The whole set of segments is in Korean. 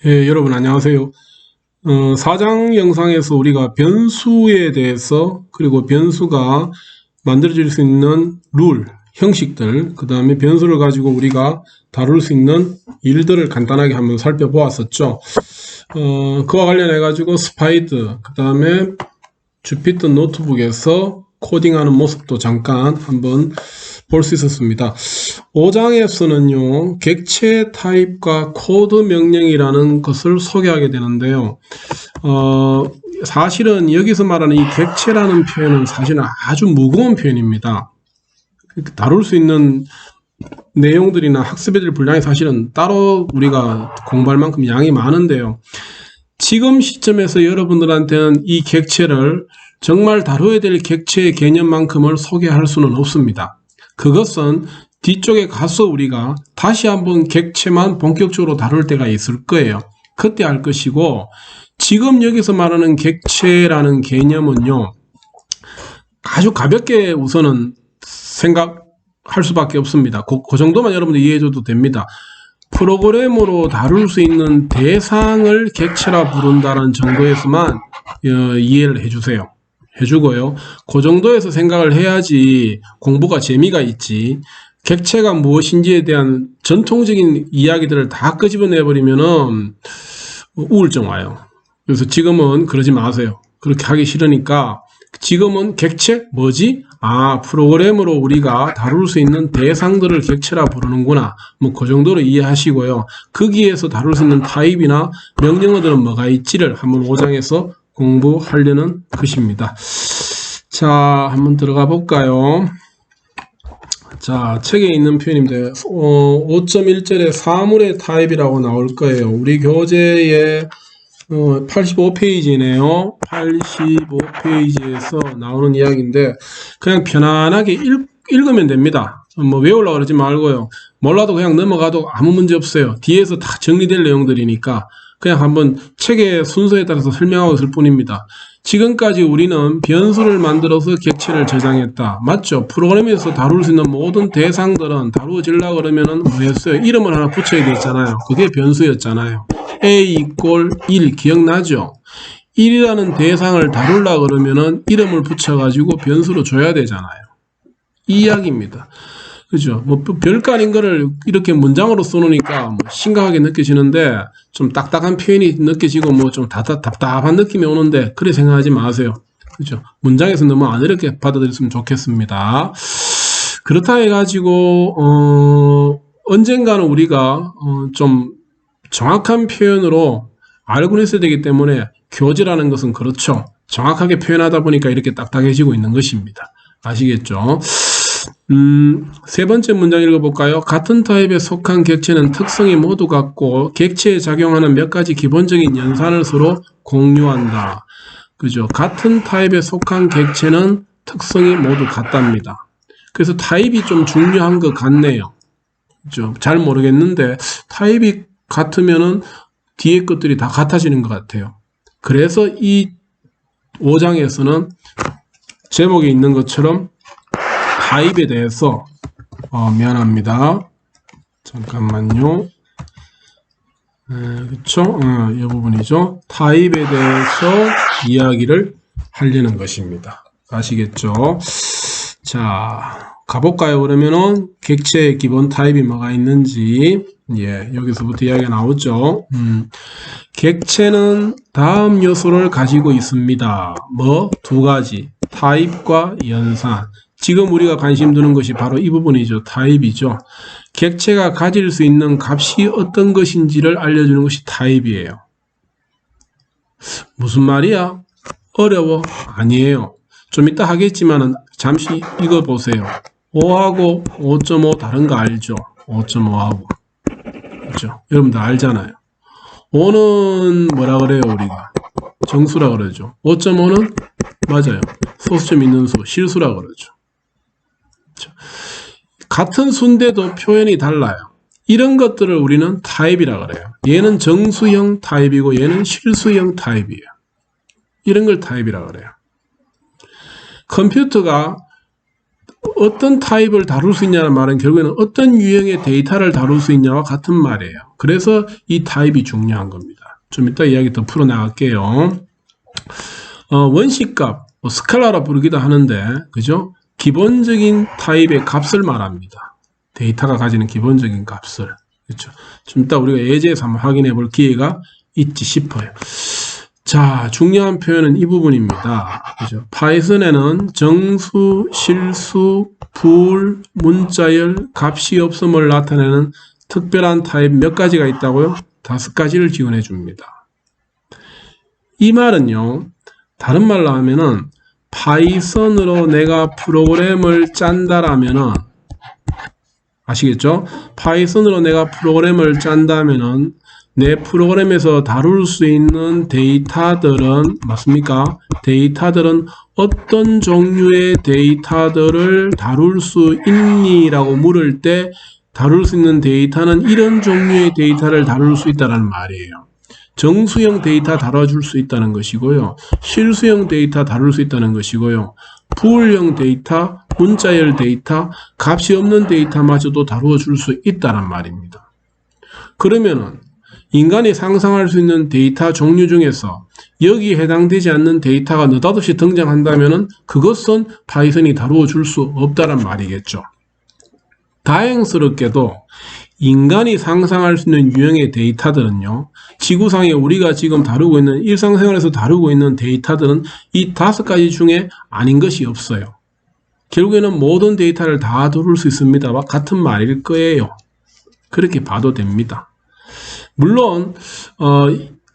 여러분 안녕하세요. 4장 영상에서 우리가 변수에 대해서 그리고 변수가 만들어질 수 있는 룰, 형식들, 그 다음에 변수를 가지고 우리가 다룰 수 있는 일들을 간단하게 한번 살펴보았었죠. 그와 관련해 가지고 스파이드, 그 다음에 주피터 노트북에서 코딩하는 모습도 잠깐 한번 볼 수 있었습니다. 5장에서는요, 객체 타입과 코드 명령이라는 것을 소개하게 되는데요. 사실은 여기서 말하는 이 객체라는 표현은 사실은 아주 무거운 표현입니다. 다룰 수 있는 내용들이나 학습에 될 분량이 사실은 따로 우리가 공부할 만큼 양이 많은데요. 지금 시점에서 여러분들한테는 이 객체를 정말 다뤄야 될 객체의 개념만큼을 소개할 수는 없습니다. 그것은 뒤쪽에 가서 우리가 다시 한번 객체만 본격적으로 다룰 때가 있을 거예요. 그때 할 것이고, 지금 여기서 말하는 객체라는 개념은요, 아주 가볍게 우선은 생각할 수밖에 없습니다. 그 정도만 여러분들 이해해줘도 됩니다. 프로그램으로 다룰 수 있는 대상을 객체라 부른다는 정도에서만 이해를 해주세요. 해주고요. 그 정도에서 생각을 해야지 공부가 재미가 있지. 객체가 무엇인지에 대한 전통적인 이야기들을 다 끄집어내버리면은 우울증 와요. 그래서 지금은 그러지 마세요. 그렇게 하기 싫으니까 지금은 객체 뭐지? 프로그램으로 우리가 다룰 수 있는 대상들을 객체라 부르는구나. 그 정도로 이해하시고요. 거기에서 다룰 수 있는 타입이나 명령어들은 뭐가 있지를 한번 5장에서 공부하려는 것입니다. 자, 한번 들어가 볼까요? 자, 책에 있는 표현인데 5.1절에 사물의 타입이라고 나올 거예요. 우리 교재에 85페이지네요. 85페이지에서 나오는 이야기인데 그냥 편안하게 읽으면 됩니다. 외우려고 그러지 말고요. 몰라도 그냥 넘어가도 아무 문제 없어요. 뒤에서 다 정리될 내용들이니까 그냥 한번 책의 순서에 따라서 설명하고 있을 뿐입니다. 지금까지 우리는 변수를 만들어서 객체를 저장했다. 맞죠? 프로그램에서 다룰 수 있는 모든 대상들은 다루어지려고 그러면은 뭐였어요? 이름을 하나 붙여야 되잖아요. 그게 변수였잖아요. A = 1 기억나죠? 1이라는 대상을 다루려고 그러면은 이름을 붙여가지고 변수로 줘야 되잖아요. 이 이야기입니다. 그죠? 별거 아닌 거를 이렇게 문장으로 써놓으니까 심각하게 느껴지는데 좀 딱딱한 표현이 느껴지고 좀 답답한 느낌이 오는데 그래 생각하지 마세요. 그죠? 문장에서 너무 안 어렵게 받아들였으면 좋겠습니다. 그렇다 해가지고 언젠가는 우리가 좀 정확한 표현으로 알고 있어야 되기 때문에 교재라는 것은 그렇죠. 정확하게 표현하다 보니까 이렇게 딱딱해지고 있는 것입니다. 아시겠죠? 세 번째 문장 읽어볼까요? 같은 타입에 속한 객체는 특성이 모두 같고 객체에 작용하는 몇 가지 기본적인 연산을 서로 공유한다. 그죠? 같은 타입에 속한 객체는 특성이 모두 같답니다. 그래서 타입이 좀 중요한 것 같네요. 그죠? 잘 모르겠는데 타입이 같으면은 뒤에 것들이 다 같아지는 것 같아요. 그래서 이 5장에서는 제목에 있는 것처럼 타입에 대해서 미안합니다. 잠깐만요. 그쵸? 이 부분이죠. 타입에 대해서 이야기를 하려는 것입니다. 아시겠죠? 자, 가볼까요? 그러면은 객체의 기본 타입이 뭐가 있는지 여기서부터 이야기가 나오죠. 객체는 다음 요소를 가지고 있습니다. 두 가지. 타입과 연산. 지금 우리가 관심 두는 것이 바로 이 부분이죠. 타입이죠. 객체가 가질 수 있는 값이 어떤 것인지를 알려주는 것이 타입이에요. 무슨 말이야? 어려워? 아니에요. 좀 이따 하겠지만 잠시 읽어보세요. 5하고 5.5 다른 거 알죠? 5.5하고. 그렇죠? 여러분들 알잖아요. 5는 뭐라 그래요, 우리가? 정수라 그러죠. 5.5는 맞아요. 소수점 있는 수, 실수라 그러죠. 같은 수인데도 표현이 달라요. 이런 것들을 우리는 타입이라 그래요. 얘는 정수형 타입이고 얘는 실수형 타입이에요. 이런 걸 타입이라 그래요. 컴퓨터가 어떤 타입을 다룰 수 있냐는 말은 결국에는 어떤 유형의 데이터를 다룰 수 있냐와 같은 말이에요. 그래서 이 타입이 중요한 겁니다. 좀 이따 이야기 더 풀어나갈게요. 원시값, 스칼라라 부르기도 하는데, 그죠? 기본적인 타입의 값을 말합니다. 데이터가 가지는 기본적인 값을. 그렇죠? 좀 이따 우리가 예제에서 한번 확인해 볼 기회가 있지 싶어요. 자, 중요한 표현은 이 부분입니다. 그죠? 파이썬에는 정수, 실수, 불, 문자열, 값이 없음을 나타내는 특별한 타입 몇 가지가 있다고요? 5가지를 지원해 줍니다. 이 말은요, 다른 말로 하면은 파이썬으로 내가 프로그램을 짠다라면은, 아시겠죠? 파이썬으로 내가 프로그램을 짠다면은 내 프로그램에서 다룰 수 있는 데이터들은 맞습니까? 데이터들은 어떤 종류의 데이터들을 다룰 수 있니? 라고 물을 때 다룰 수 있는 데이터는 이런 종류의 데이터를 다룰 수 있다는 말이에요. 정수형 데이터 다뤄줄 수 있다는 것이고요. 실수형 데이터 다룰 수 있다는 것이고요. 부울형 데이터, 문자열 데이터, 값이 없는 데이터마저도 다루어 줄 수 있다는 말입니다. 그러면은 인간이 상상할 수 있는 데이터 종류 중에서 여기에 해당되지 않는 데이터가 느닷없이 등장한다면은 그것은 파이썬이 다루어 줄 수 없다는 말이겠죠. 다행스럽게도 인간이 상상할 수 있는 유형의 데이터들은요, 지구상에 우리가 지금 다루고 있는 일상생활에서 다루고 있는 데이터들은 이 5가지 중에 아닌 것이 없어요. 결국에는 모든 데이터를 다 다룰 수 있습니다와 같은 말일 거예요. 그렇게 봐도 됩니다. 물론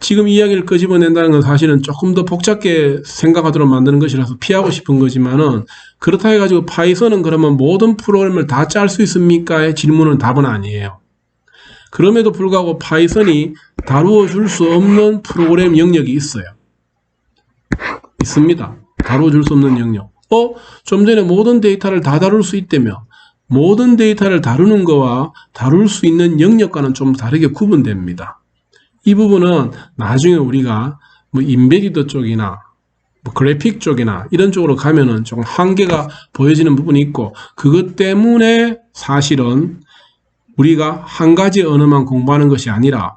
지금 이야기를 끄집어낸다는 건 사실은 조금 더 복잡게 생각하도록 만드는 것이라서 피하고 싶은 거지만은, 그렇다 해가지고 파이썬은 그러면 모든 프로그램을 다 짤 수 있습니까?의 질문은 답은 아니에요. 그럼에도 불구하고 파이썬이 다루어 줄 수 없는 프로그램 영역이 있어요. 있습니다. 다루어 줄 수 없는 영역. 좀 전에 모든 데이터를 다 다룰 수 있다며, 모든 데이터를 다루는 거와 다룰 수 있는 영역과는 좀 다르게 구분됩니다. 이 부분은 나중에 우리가 인베디드 쪽이나 그래픽 쪽이나 이런 쪽으로 가면은 좀 한계가 보여지는 부분이 있고, 그것 때문에 사실은 우리가 한 가지 언어만 공부하는 것이 아니라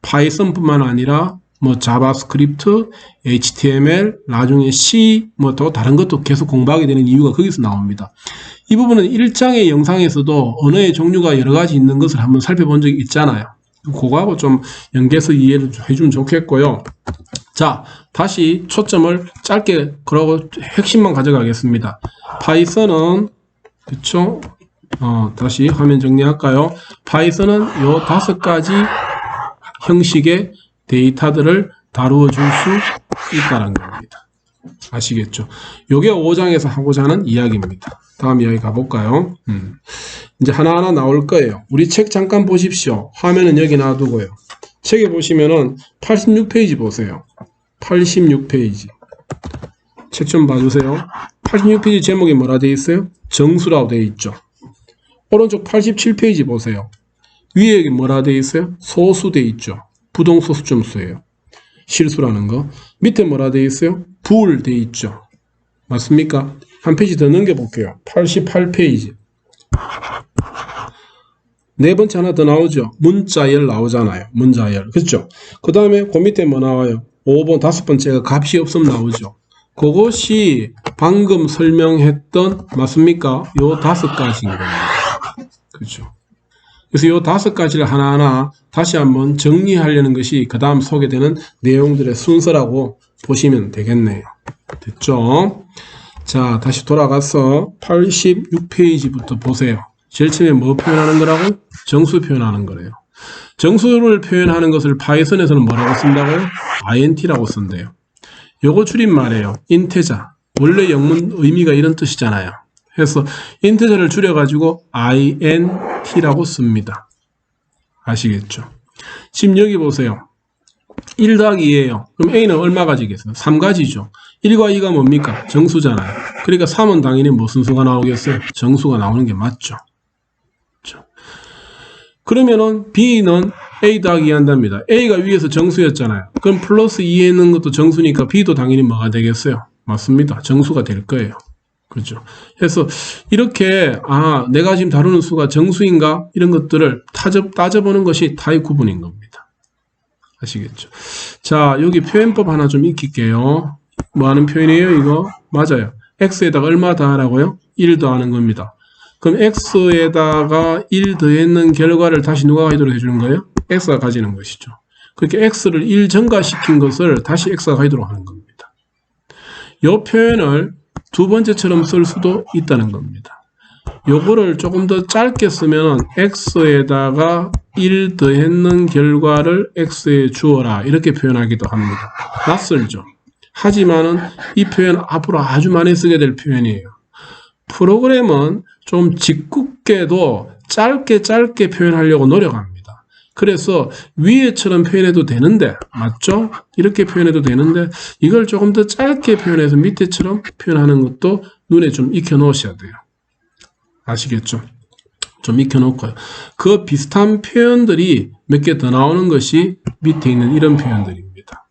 파이썬뿐만 아니라 자바스크립트, HTML, 나중에 C, 또 다른 것도 계속 공부하게 되는 이유가 거기서 나옵니다. 이 부분은 1장의 영상에서도 언어의 종류가 여러 가지 있는 것을 한번 살펴본 적이 있잖아요. 그거하고 좀 연계해서 이해를 해주면 좋겠고요. 자, 다시 초점을 짧게 그러고 핵심만 가져가겠습니다. 파이썬은, 그쵸? 다시 화면 정리할까요? 파이썬은 요 5가지 형식의 데이터들을 다루어 줄 수 있다는 겁니다. 아시겠죠? 요게 5장에서 하고자 하는 이야기입니다. 다음 이야기 가볼까요? 이제 하나하나 나올 거예요. 우리 책 잠깐 보십시오. 화면은 여기 놔두고요. 책에 보시면은 86페이지 보세요. 86페이지. 책 좀 봐주세요. 86페이지 제목이 뭐라 되어 있어요? 정수라고 되어 있죠. 오른쪽 87페이지 보세요. 위에 여기 뭐라 되어 있어요? 소수 되어 있죠. 부동소수 점수예요. 실수라는 거. 밑에 뭐라 되어 있어요? 부울 되어 있죠. 맞습니까? 한 페이지 더 넘겨볼게요. 88페이지. 네 번째 하나 더 나오죠. 문자열 나오잖아요. 문자열. 그렇죠? 그 다음에 그 밑에 뭐 나와요? 5번, 5번째가 값이 없음 나오죠. 그것이 방금 설명했던, 맞습니까? 요 5가지인 겁니다. 그렇죠? 그래서 요 5가지를 하나하나 다시 한번 정리하려는 것이 그 다음 소개되는 내용들의 순서라고 보시면 되겠네요. 됐죠? 자, 다시 돌아가서 86페이지부터 보세요. 제일 처음에 뭐 표현하는 거라고? 정수 표현하는 거래요. 정수를 표현하는 것을 파이썬에서는 뭐라고 쓴다고요? int라고 쓴대요. 요거 줄임말이에요. 인테자. 원래 영문 의미가 이런 뜻이잖아요. 그래서 인테자를 줄여가지고 int라고 씁니다. 아시겠죠? 지금 여기 보세요. 1 더하기 2예요. 그럼 a는 얼마 가지겠어요? 3가지죠. 1과 2가 뭡니까? 정수잖아요. 그러니까 3은 당연히 무슨 수가 나오겠어요? 정수가 나오는 게 맞죠. 그렇죠? 그러면은 b는 a 더하기 2 한답니다. a가 위에서 정수였잖아요. 그럼 플러스 2에 있는 것도 정수니까 b도 당연히 뭐가 되겠어요? 맞습니다. 정수가 될 거예요. 그렇죠. 그래서 이렇게 내가 지금 다루는 수가 정수인가 이런 것들을 따져보는 것이 타입 구분인 겁니다. 아시겠죠? 자, 여기 표현법 하나 좀 익힐게요. 뭐 하는 표현이에요, 이거? 맞아요. x에다가 얼마 더하라고요? 1 더하는 겁니다. 그럼 x에다가 1 더했는 결과를 다시 누가 가지도록 해주는 거예요? x가 가지는 것이죠. 그렇게 x를 1 증가시킨 것을 다시 x가 가지도록 하는 겁니다. 이 표현을 두 번째처럼 쓸 수도 있다는 겁니다. 요거를 조금 더 짧게 쓰면 x에다가 1 더했는 결과를 x에 주어라 이렇게 표현하기도 합니다. 낯설죠. 하지만은 이 표현 앞으로 아주 많이 쓰게 될 표현이에요. 프로그램은 좀 짓궂게도 짧게 표현하려고 노력합니다. 그래서 위에처럼 표현해도 되는데, 맞죠? 이렇게 표현해도 되는데 이걸 조금 더 짧게 표현해서 밑에처럼 표현하는 것도 눈에 좀 익혀 놓으셔야 돼요. 아시겠죠? 좀 익혀 놓고요. 그 비슷한 표현들이 몇 개 더 나오는 것이 밑에 있는 이런 표현들입니다.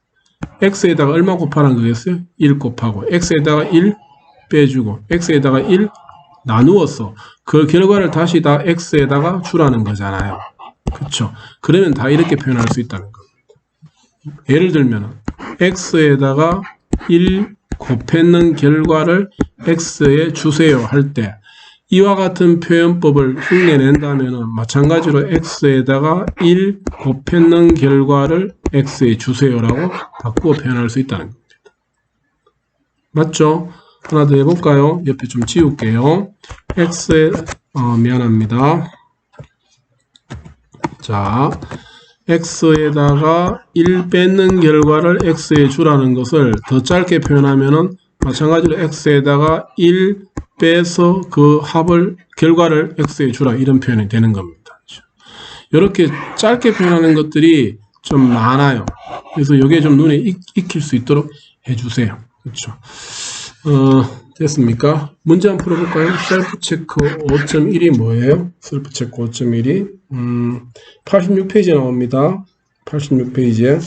x에다가 얼마 곱하라는 거겠어요? 1 곱하고 x에다가 1 빼주고 x에다가 1 나누어서 그 결과를 다시 다 x에다가 주라는 거잖아요. 그쵸? 그러면 다 이렇게 표현할 수 있다는 겁니다. 예를 들면 x에다가 1 곱했는 결과를 x에 주세요 할 때 이와 같은 표현법을 흉내낸다면 마찬가지로 x에다가 1 곱했는 결과를 x에 주세요라고 바꾸어 표현할 수 있다는 겁니다. 맞죠? 하나 더 해볼까요? 옆에 좀 지울게요. x에 미안합니다. 자, x에다가 1 뺏는 결과를 x에 주라는 것을 더 짧게 표현하면은 마찬가지로 x에다가 1 빼서 그 결과를 x에 주라 이런 표현이 되는 겁니다. 이렇게 짧게 표현하는 것들이 좀 많아요. 그래서 이게 좀 눈에 익힐 수 있도록 해주세요. 그렇죠? 됐습니까? 문제 한번 풀어볼까요? 셀프 체크 5.1이 뭐예요? 셀프 체크 5.1이 86페이지에 나옵니다. 86페이지에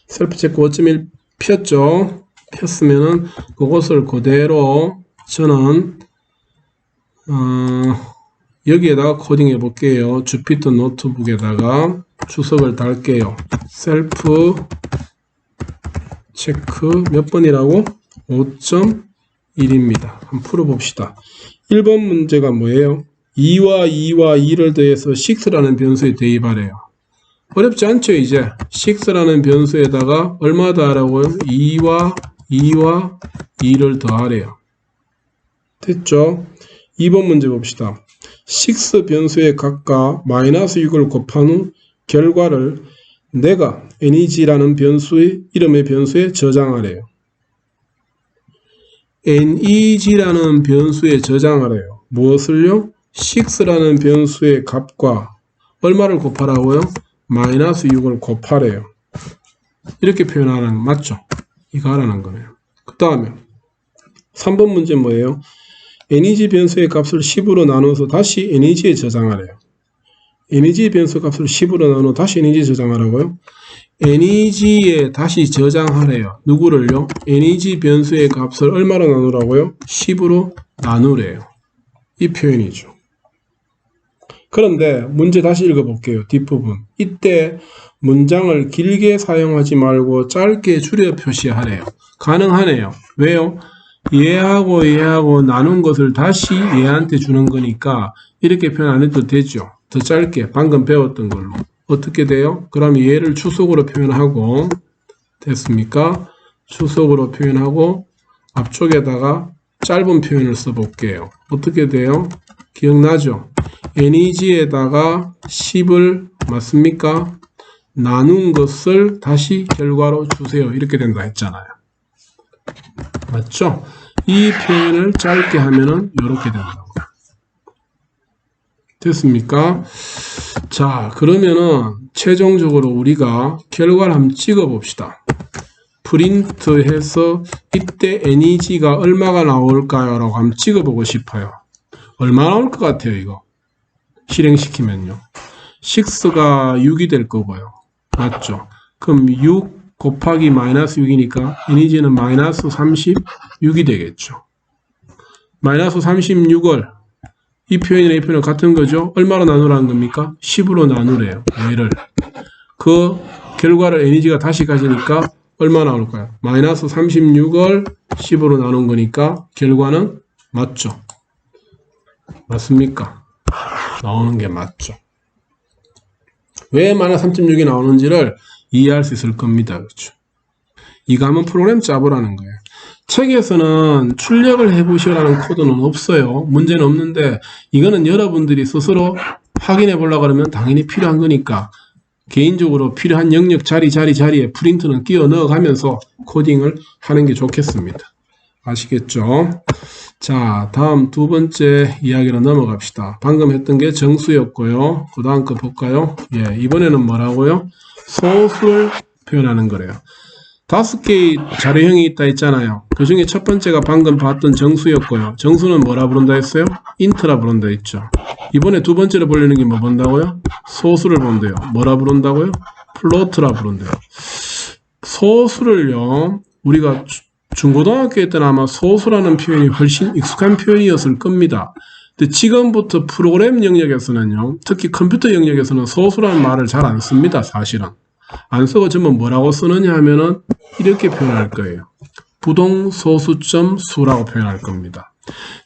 셀프 체크 5.1 폈죠? 폈으면은 그것을 그대로 저는 여기에다가 코딩 해볼게요. 주피터 노트북에다가 주석을 달게요. 셀프 체크 몇 번이라고? 5.1입니다. 한번 풀어봅시다. 1번 문제가 뭐예요? 2와 2를 더해서 6라는 변수에 대입하래요. 어렵지 않죠, 이제? 6라는 변수에다가 얼마 더하라고요? 2와 2를 더하래요. 됐죠? 2번 문제 봅시다. 6 변수에 각각 마이너스 6을 곱한 후 결과를 내가 neg라는 이름의 변수에 저장하래요. neg라는 변수에 저장하래요. 무엇을요? 6라는 변수의 값과 얼마를 곱하라고요? 마이너스 6을 곱하래요. 이렇게 표현하는 거 맞죠? 이거 하라는 거네요. 그 다음에 3번 문제 뭐예요? neg 변수의 값을 10으로 나눠서 다시 neg에 저장하래요. neg 변수 값을 10으로 나눠 다시 neg에 저장하라고요? neg에 다시 저장하래요. 누구를요? neg 변수의 값을 얼마로 나누라고요? 10으로 나누래요. 이 표현이죠. 그런데 문제 다시 읽어볼게요. 뒷부분. 이때 문장을 길게 사용하지 말고 짧게 줄여 표시하래요. 가능하네요. 왜요? 얘하고 나눈 것을 다시 얘한테 주는 거니까 이렇게 표현 안 해도 되죠. 더 짧게 방금 배웠던 걸로. 어떻게 돼요? 그럼 얘를 추석으로 표현하고 됐습니까? 추석으로 표현하고 앞쪽에다가 짧은 표현을 써볼게요. 어떻게 돼요? 기억나죠? neg에다가 10을 맞습니까? 나눈 것을 다시 결과로 주세요. 이렇게 된다 했잖아요. 맞죠? 이 표현을 짧게 하면은 이렇게 된다고. 됐습니까? 자, 그러면은 최종적으로 우리가 결과를 한번 찍어 봅시다. 프린트해서 이때 neg가 얼마가 나올까요? 라고 한번 찍어 보고 싶어요. 얼마 나올 것 같아요, 이거? 실행시키면요. 6가 6이 될 거고요. 맞죠? 그럼 6 곱하기 마이너스 6이니까 neg는 마이너스 36이 되겠죠. 마이너스 36을 이 표현이랑 이 표현은 같은 거죠. 얼마로 나누라는 겁니까? 10으로 나누래요. 얘를. 그 결과를 n이가 다시 가지니까 얼마 나올까요? 마이너스 36을 10으로 나눈 거니까 결과는 맞죠. 맞습니까? 나오는 게 맞죠. 왜 마이너스 3.6이 나오는지를 이해할 수 있을 겁니다. 그렇죠? 이거 한번 프로그램 짜보라는 거예요. 책에서는 출력을 해보시라는 코드는 없어요. 문제는 없는데 이거는 여러분들이 스스로 확인해 보려고 그러면 당연히 필요한 거니까 개인적으로 필요한 영역 자리에 프린트는 끼워 넣어가면서 코딩을 하는 게 좋겠습니다. 아시겠죠? 자, 다음 두 번째 이야기로 넘어갑시다. 방금 했던 게 정수였고요. 그 다음 거 볼까요? 예, 이번에는 뭐라고요? 소수를 표현하는 거래요. 5개의 자료형이 있다 했잖아요. 그 중에 첫 번째가 방금 봤던 정수였고요. 정수는 뭐라 부른다 했어요? 인트라 부른다 했죠. 이번에 두 번째로 보려는 게 뭐 본다고요? 소수를 본대요. 뭐라 부른다고요? 플로트라 부른대요. 소수를요, 우리가 중고등학교 때는 아마 소수라는 표현이 훨씬 익숙한 표현이었을 겁니다. 근데 지금부터 프로그램 영역에서는요, 특히 컴퓨터 영역에서는 소수라는 말을 잘 안 씁니다. 사실은. 안 쓰고 전부 뭐라고 쓰느냐 하면은 이렇게 표현할 거예요. 부동소수점 수라고 표현할 겁니다.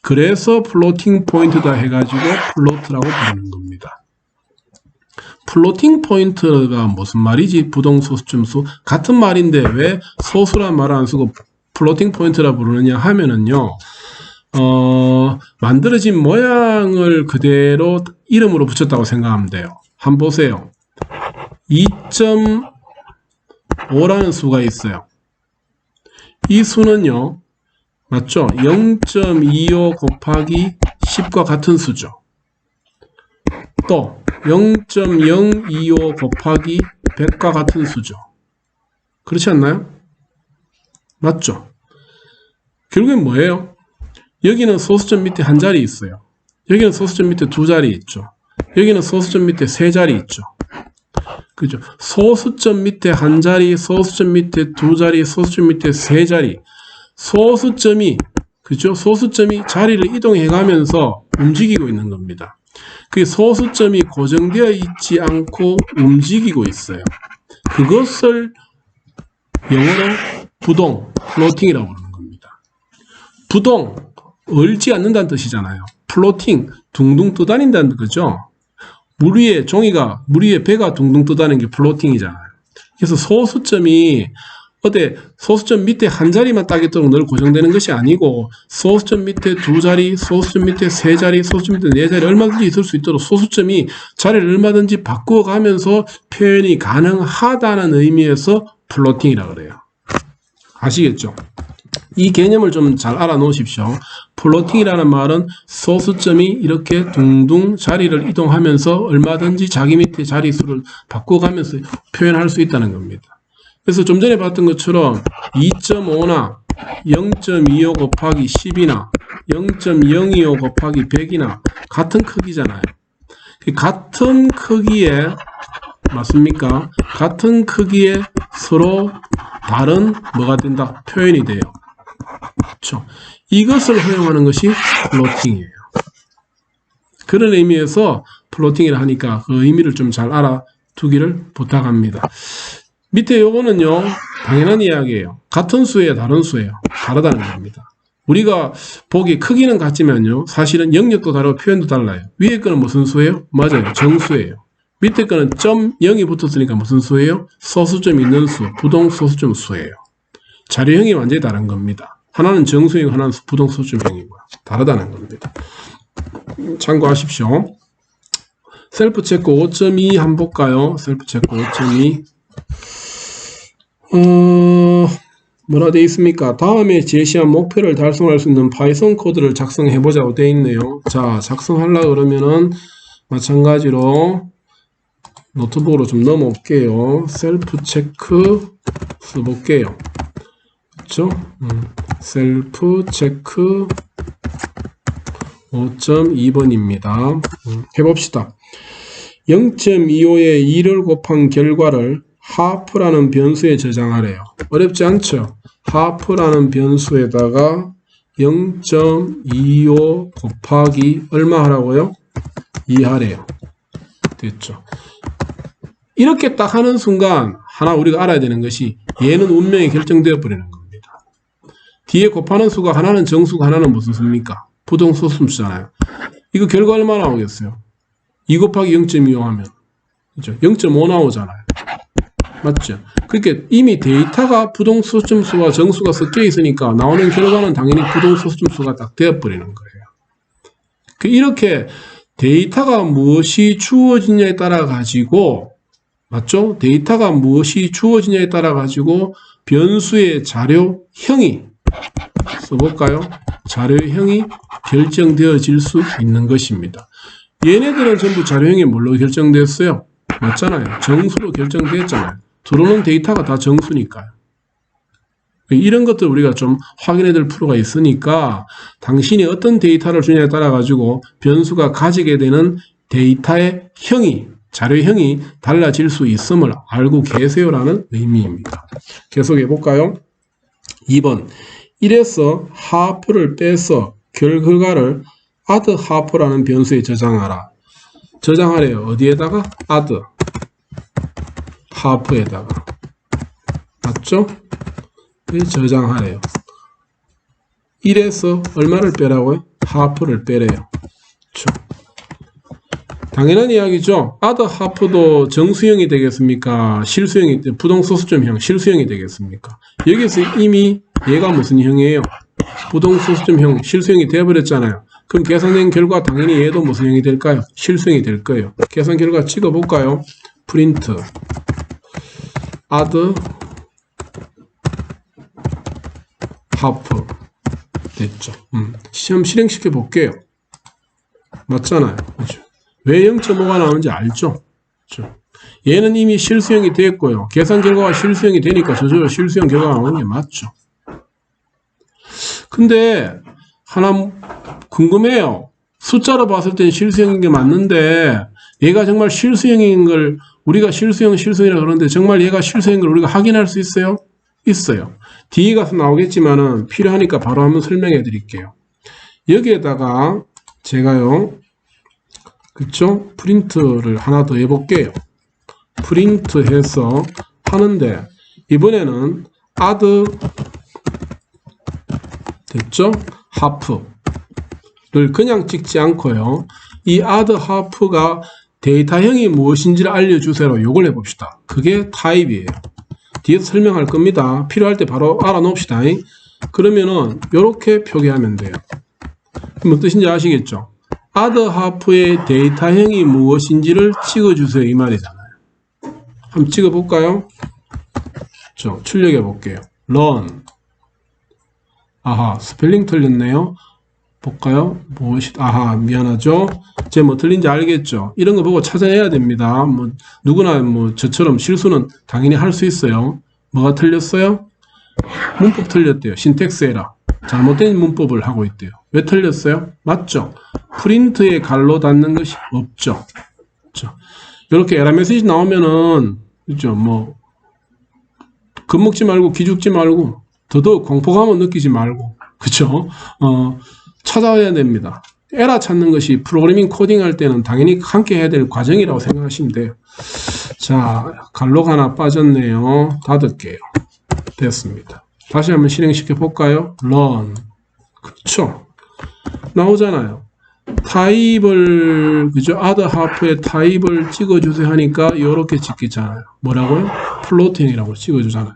그래서 플로팅 포인트다 해가지고 플로트라고 부르는 겁니다. 플로팅 포인트가 무슨 말이지? 부동소수점 수? 같은 말인데 왜 소수란 말을 안 쓰고 플로팅 포인트라 부르느냐 하면은요, 만들어진 모양을 그대로 이름으로 붙였다고 생각하면 돼요. 한번 보세요. 2.5라는 수가 있어요. 이 수는요, 맞죠? 0.25 곱하기 10과 같은 수죠. 또 0.025 곱하기 100과 같은 수죠. 그렇지 않나요? 맞죠? 결국엔 뭐예요? 여기는 소수점 밑에 한 자리 있어요. 여기는 소수점 밑에 두 자리 있죠. 여기는 소수점 밑에 세 자리 있죠. 그죠? 소수점 밑에 한 자리, 소수점 밑에 두 자리, 소수점 밑에 세 자리. 소수점이, 그죠? 소수점이 자리를 이동해 가면서 움직이고 있는 겁니다. 그 소수점이 고정되어 있지 않고 움직이고 있어요. 그것을 영어로 부동, 플로팅이라고 부르는 겁니다. 부동, 얼지 않는다는 뜻이잖아요. 플로팅, 둥둥 떠다닌다는 거죠. 물 위에 배가 둥둥 떠다니는 게 플로팅이잖아요. 그래서 소수점이 소수점 밑에 한 자리만 딱 있도록 늘 고정되는 것이 아니고 소수점 밑에 두 자리, 소수점 밑에 세 자리, 소수점 밑에 네 자리 얼마든지 있을 수 있도록 소수점이 자리를 얼마든지 바꾸어가면서 표현이 가능하다는 의미에서 플로팅이라고 그래요. 아시겠죠? 이 개념을 좀 잘 알아 놓으십시오. 플로팅이라는 말은 소수점이 이렇게 둥둥 자리를 이동하면서 얼마든지 자기 밑에 자리수를 바꿔가면서 표현할 수 있다는 겁니다. 그래서 좀 전에 봤던 것처럼 2.5나 0.25 곱하기 10이나 0.025 곱하기 100이나 같은 크기잖아요. 같은 크기에 맞습니까? 같은 크기에 서로 다른 뭐가 된다? 표현이 돼요. 그렇죠? 이것을 허용하는 것이 플로팅이에요. 그런 의미에서 플로팅이라 하니까 그 의미를 좀 잘 알아두기를 부탁합니다. 밑에 요거는요, 당연한 이야기예요. 같은 수예요, 다른 수예요. 다르다는 겁니다. 우리가 보기 크기는 같지만요, 사실은 영역도 다르고 표현도 달라요. 위에 거는 무슨 수예요? 맞아요, 정수예요. 밑에 거는 점 0이 붙었으니까 무슨 수예요? 소수점 있는 수, 부동 소수점 수예요. 자료형이 완전히 다른 겁니다. 하나는 정수이고 하나는 부동 소수점형이고요. 다르다는 겁니다. 참고하십시오. 셀프 체크 5.2 한번 볼까요? 셀프 체크 5.2. 뭐라 되어 있습니까? 다음에 제시한 목표를 달성할 수 있는 파이썬 코드를 작성해 보자고 되어 있네요. 자, 작성하려고 그러면은 마찬가지로 노트북으로 좀 넘어올게요. 셀프 체크 써볼게요. 그렇죠? 셀프 체크 5.2번입니다. 해봅시다. 0.25에 2를 곱한 결과를 하프라는 변수에 저장하래요. 어렵지 않죠? 하프라는 변수에다가 0.25 곱하기 얼마 하라고요? 2 하래요. 됐죠? 이렇게 딱 하는 순간 하나 우리가 알아야 되는 것이 얘는 운명이 결정되어 버리는 겁니다. 뒤에 곱하는 수가 하나는 정수가 하나는 무슨 수입니까? 부동소수수잖아요. 이거 결과 얼마 나오겠어요? 2 곱하기 0.25 하면 그죠? 0.5 나오잖아요. 맞죠? 그렇게 이미 데이터가 부동소수점수와 정수가 섞여 있으니까 나오는 결과는 당연히 부동소수점수가 딱 되어버리는 거예요. 이렇게 데이터가 무엇이 주어지냐에 따라 가지고 맞죠? 데이터가 무엇이 주어지냐에 따라 가지고 변수의 자료형이 써볼까요? 자료형이 결정되어질 수 있는 것입니다. 얘네들은 전부 자료형이 뭘로 결정됐어요? 맞잖아요. 정수로 결정됐잖아요. 들어오는 데이터가 다 정수니까요. 이런 것들 우리가 좀 확인해야 될 필요가 있으니까 당신이 어떤 데이터를 주냐에 따라 가지고 변수가 가지게 되는 데이터의 형이 자료형이 달라질 수 있음을 알고 계세요라는 의미입니다. 계속해 볼까요? 2번 1에서 하프를 빼서 결과를 add 하프라는 변수에 저장하라. 저장하래요. 어디에다가? add 하프에다가. 맞죠? 저장하래요. 1에서 얼마를 빼라고요? 하프를 빼래요. 그렇죠? 당연한 이야기죠. add 하프도 정수형이 되겠습니까? 실수형이, 부동소수점형, 실수형이 되겠습니까? 여기서 이미 얘가 무슨 형이에요? 부동소수점형, 실수형이 되어버렸잖아요. 그럼 계산된 결과 당연히 얘도 무슨 형이 될까요? 실수형이 될 거예요. 계산 결과 찍어볼까요? 프린트 add 하프 됐죠. 시험 실행시켜 볼게요. 맞잖아요. 그렇죠? 왜 0.5가 나오는지 알죠? 그렇죠? 얘는 이미 실수형이 됐고요. 계산 결과가 실수형이 되니까 저절로 실수형 결과가 나오는 게 맞죠. 근데 하나 궁금해요. 숫자로 봤을 땐 실수형인 게 맞는데 얘가 정말 실수형인 걸 우리가 실수형이라 그러는데 정말 얘가 실수형인 걸 우리가 확인할 수 있어요? 있어요. 뒤에 가서 나오겠지만은 필요하니까 바로 한번 설명해 드릴게요. 여기에다가 제가요, 그쵸? 프린트를 하나 더 해볼게요. 프린트 해서 하는데 이번에는 add 됐죠? 하프를 그냥 찍지 않고요. 이 add 하프가 데이터형이 무엇인지를 알려주세요. 요걸 해봅시다. 그게 타입이에요. 뒤에서 설명할 겁니다. 필요할 때 바로 알아놓읍시다. 그러면은 이렇게 표기하면 돼요. 그럼 뜻인지 아시겠죠? add 하프의 데이터형이 무엇인지를 찍어주세요. 이 말이잖아요. 한번 찍어볼까요? 출력해 볼게요. run. 아하, 스펠링 틀렸네요. 볼까요? 무엇이, 아하, 미안하죠? 제가 뭐 틀린지 알겠죠? 이런 거 보고 찾아내야 됩니다. 뭐, 누구나 뭐, 저처럼 실수는 당연히 할 수 있어요. 뭐가 틀렸어요? 문법 틀렸대요. 신텍스 에러. 잘못된 문법을 하고 있대요. 왜 틀렸어요? 맞죠? 프린트에 갈로 닿는 것이 없죠. 그렇죠? 이렇게 에러 메시지 나오면은, 그죠? 뭐, 겁먹지 말고, 기죽지 말고, 더더욱 공포감을 느끼지 말고, 그쵸? 찾아야 됩니다. 에러 찾는 것이 프로그래밍 코딩 할 때는 당연히 함께 해야 될 과정이라고 생각하시면 돼요. 자, 갈로가 하나 빠졌네요. 닫을게요. 됐습니다. 다시 한번 실행시켜 볼까요? run. 그쵸? 나오잖아요. 타입을, 그죠? add 하프의 타입을 찍어주세요 하니까 이렇게 찍겠잖아요. 뭐라고요? 플로팅이라고 찍어주잖아요.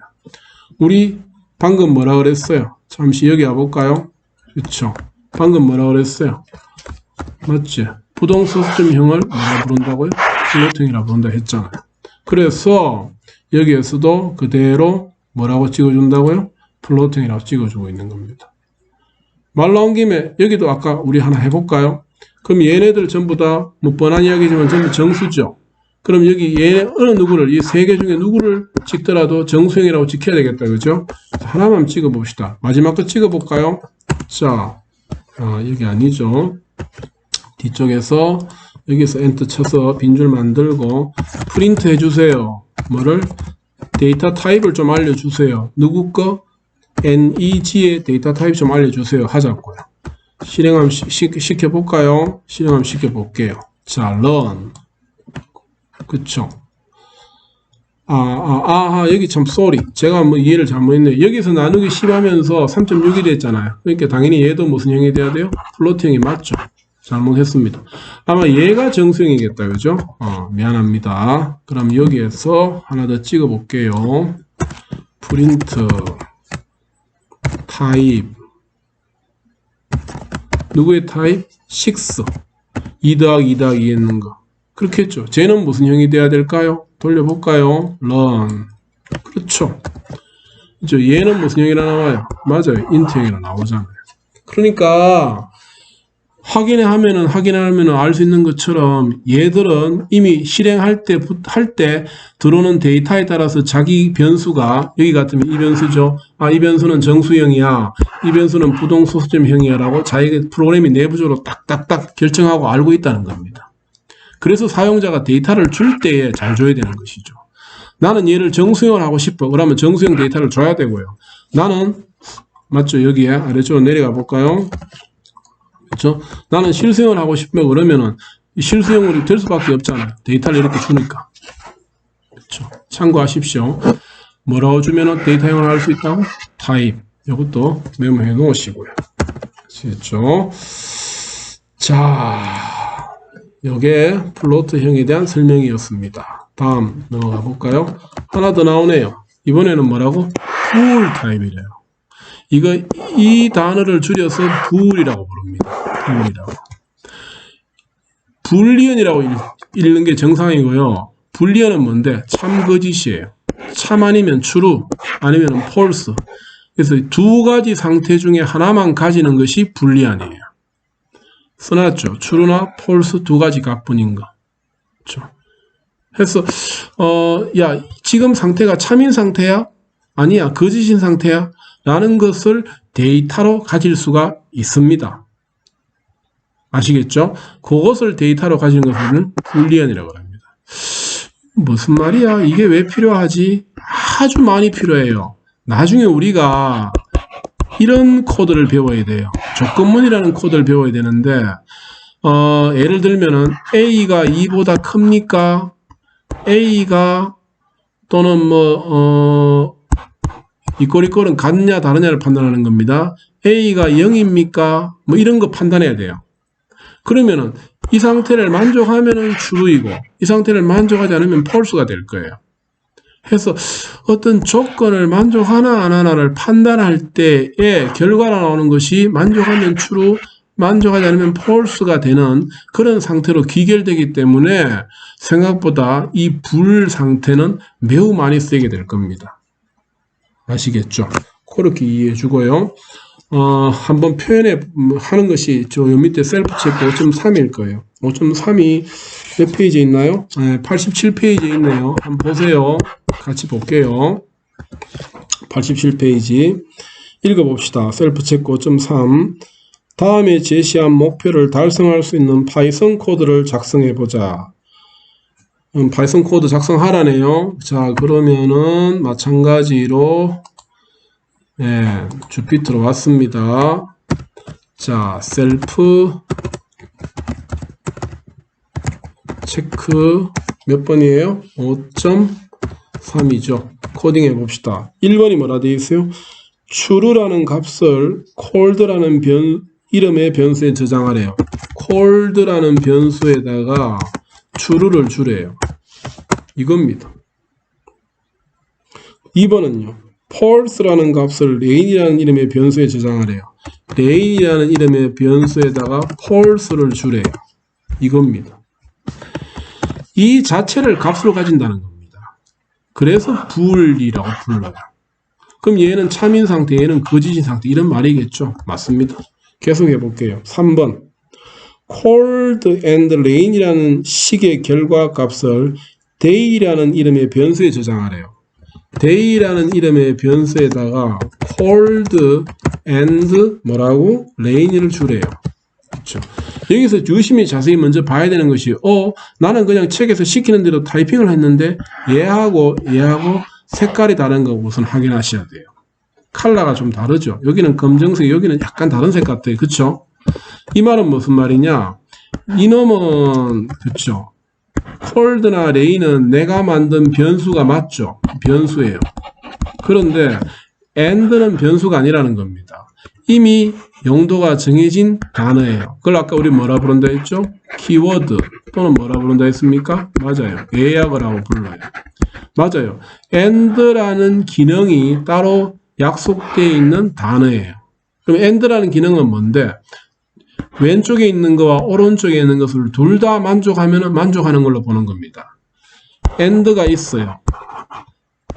우리 방금 뭐라 그랬어요? 잠시 여기 와볼까요? 그쵸? 방금 뭐라 그랬어요? 맞지? 부동소수점형을 뭐라 부른다고요? 플로팅이라고 부른다 했잖아요. 그래서 여기에서도 그대로 뭐라고 찍어준다고요? 플로팅이라고 찍어주고 있는 겁니다. 말 나온 김에 여기도 아까 우리 하나 해볼까요? 그럼 얘네들 전부 다 뭐 뻔한 이야기지만 전부 정수죠. 그럼 여기 얘 어느 누구를 이 세 개 중에 누구를 찍더라도 정수형이라고 찍혀야 되겠다. 그죠? 하나만 찍어 봅시다. 마지막 거 찍어 볼까요? 자, 여기 아니죠. 뒤쪽에서 여기서 엔터 쳐서 빈줄 만들고 프린트 해주세요. 뭐를? 데이터 타입을 좀 알려주세요. 누구 거? neg의 데이터 타입 좀 알려주세요 하자고요. 실행함 시켜볼까요? 실행함 시켜볼게요. 자, run. 그쵸? 여기 참 sorry. 제가 뭐 이해를 잘못했네요. 여기서 나누기 10 하면서 3.6이 됐잖아요. 그러니까 당연히 얘도 무슨 형이 돼야 돼요? 플로트형이 맞죠? 잘못했습니다. 아마 얘가 정수형이겠다. 그죠? 미안합니다. 그럼 여기에서 하나 더 찍어 볼게요. 프린트 타입 누구의 타입? 6 2 더하기 2 더하기 2 했는 거. 그렇게 했죠. 쟤는 무슨 형이 돼야 될까요? 돌려볼까요? run. 그렇죠. 그죠? 얘는 무슨 형이라 나와요? 맞아요. int 형이라 나오잖아요. 그러니까 확인하면은 알 수 있는 것처럼 얘들은 이미 실행할 때 들어오는 데이터에 따라서 자기 변수가 여기 같으면 이 변수죠. 이 변수는 정수형이야. 이 변수는 부동소수점형이야 라고 자기 프로그램이 내부적으로 딱딱딱 결정하고 알고 있다는 겁니다. 그래서 사용자가 데이터를 줄 때에 잘 줘야 되는 것이죠. 나는 얘를 정수형을 하고 싶어. 그러면 정수형 데이터를 줘야 되고요. 나는 맞죠? 여기에 아래쪽으로 내려가 볼까요? 그렇죠? 나는 실수형을 하고 싶으면 그러면은 실수형으로 될 수밖에 없잖아요. 데이터를 이렇게 주니까. 그렇죠? 참고하십시오. 뭐라고 주면은 데이터형을 할 수 있다고? 타입. 이것도 메모해 놓으시고요. 아시겠죠? 자, 이게 플로트형에 대한 설명이었습니다. 다음 넘어가 볼까요? 하나 더 나오네요. 이번에는 뭐라고? 불 타입이래요. 이 단어를 줄여서 불이라고 부릅니다. 불이라고. 불리언이라고 읽는 게 정상이고요. 불리언은 뭔데? 참 거짓이에요. 참 아니면 true, 아니면 false. 그래서 두 가지 상태 중에 하나만 가지는 것이 불리언이에요. 써놨죠. true나 false 두 가지 값뿐인 거. 그렇죠? 그래서 야, 지금 상태가 참인 상태야? 아니야, 거짓인 상태야? 라는 것을 데이터로 가질 수가 있습니다. 아시겠죠? 그것을 데이터로 가지는 것을 불리언이라고 합니다. 무슨 말이야? 이게 왜 필요하지? 아주 많이 필요해요. 나중에 우리가 이런 코드를 배워야 돼요. 조건문이라는 코드를 배워야 되는데 예를 들면은 A가 2보다 큽니까? A가 또는 이꼴은 같냐 다르냐를 판단하는 겁니다. A가 0입니까? 뭐 이런 거 판단해야 돼요. 그러면은 이 상태를 만족하면은 true이고 이 상태를 만족하지 않으면 false가 될 거예요. 해서 어떤 조건을 만족하나 안 하나를 판단할 때의 결과가 나오는 것이 만족하면 true, 만족하지 않으면 false가 되는 그런 상태로 귀결되기 때문에 생각보다 이 불 상태는 매우 많이 쓰이게 될 겁니다. 아시겠죠? 그렇게 이해해 주고요. 한번 표현해 하는 것이 요 밑에 셀프 체크 5.3일 거예요. 5.3이 몇 페이지에 있나요? 87페이지에 있네요. 한번 보세요. 같이 볼게요. 87페이지 읽어봅시다. 셀프 체크 5.3 다음에 제시한 목표를 달성할 수 있는 파이썬 코드를 작성해 보자. 파이썬 코드 작성하라네요. 자, 그러면은 마찬가지로 주피터로 왔습니다. 자, 셀프 체크 몇 번이에요? 5.3이죠. 코딩 해봅시다. 1번이 뭐라 되어 있어요? true라는 값을 cold라는 이름의 변수에 저장하래요. cold라는 변수에다가 true를 주래요. 이겁니다. 2번은요. false라는 값을 lane이라는 이름의 변수에 저장하래요. lane이라는 이름의 변수에다가 false를 주래요. 이겁니다. 이 자체를 값으로 가진다는 겁니다. 그래서 불이라고 불러요. 그럼 얘는 참인 상태, 얘는 거짓인 상태 이런 말이겠죠. 맞습니다. 계속 해볼게요. 3번 cold and rain이라는 식의 결과 값을 day라는 이름의 변수에 저장하래요. day라는 이름의 변수에다가 cold and 뭐라고? rain을 주래요. 그렇죠. 여기서 유심히 자세히 먼저 봐야 되는 것이 나는 그냥 책에서 시키는 대로 타이핑을 했는데 얘하고 색깔이 다른 거 우선 확인하셔야 돼요. 컬러가 좀 다르죠. 여기는 검정색, 여기는 약간 다른 색 같아요. 그쵸? 이 말은 무슨 말이냐? 이놈은, 그쵸? 콜드나 레인은 내가 만든 변수가 맞죠? 변수예요. 그런데 and는 변수가 아니라는 겁니다. 이미 용도가 정해진 단어예요. 그걸 아까 우리 뭐라 부른다 했죠? 키워드 또는 뭐라 부른다 했습니까? 맞아요. 예약어라고 불러요. 맞아요. and라는 기능이 따로 약속되어 있는 단어예요. 그럼 and라는 기능은 뭔데? 왼쪽에 있는 거와 오른쪽에 있는 것을 둘 다 만족하면 만족하는 걸로 보는 겁니다. and가 있어요.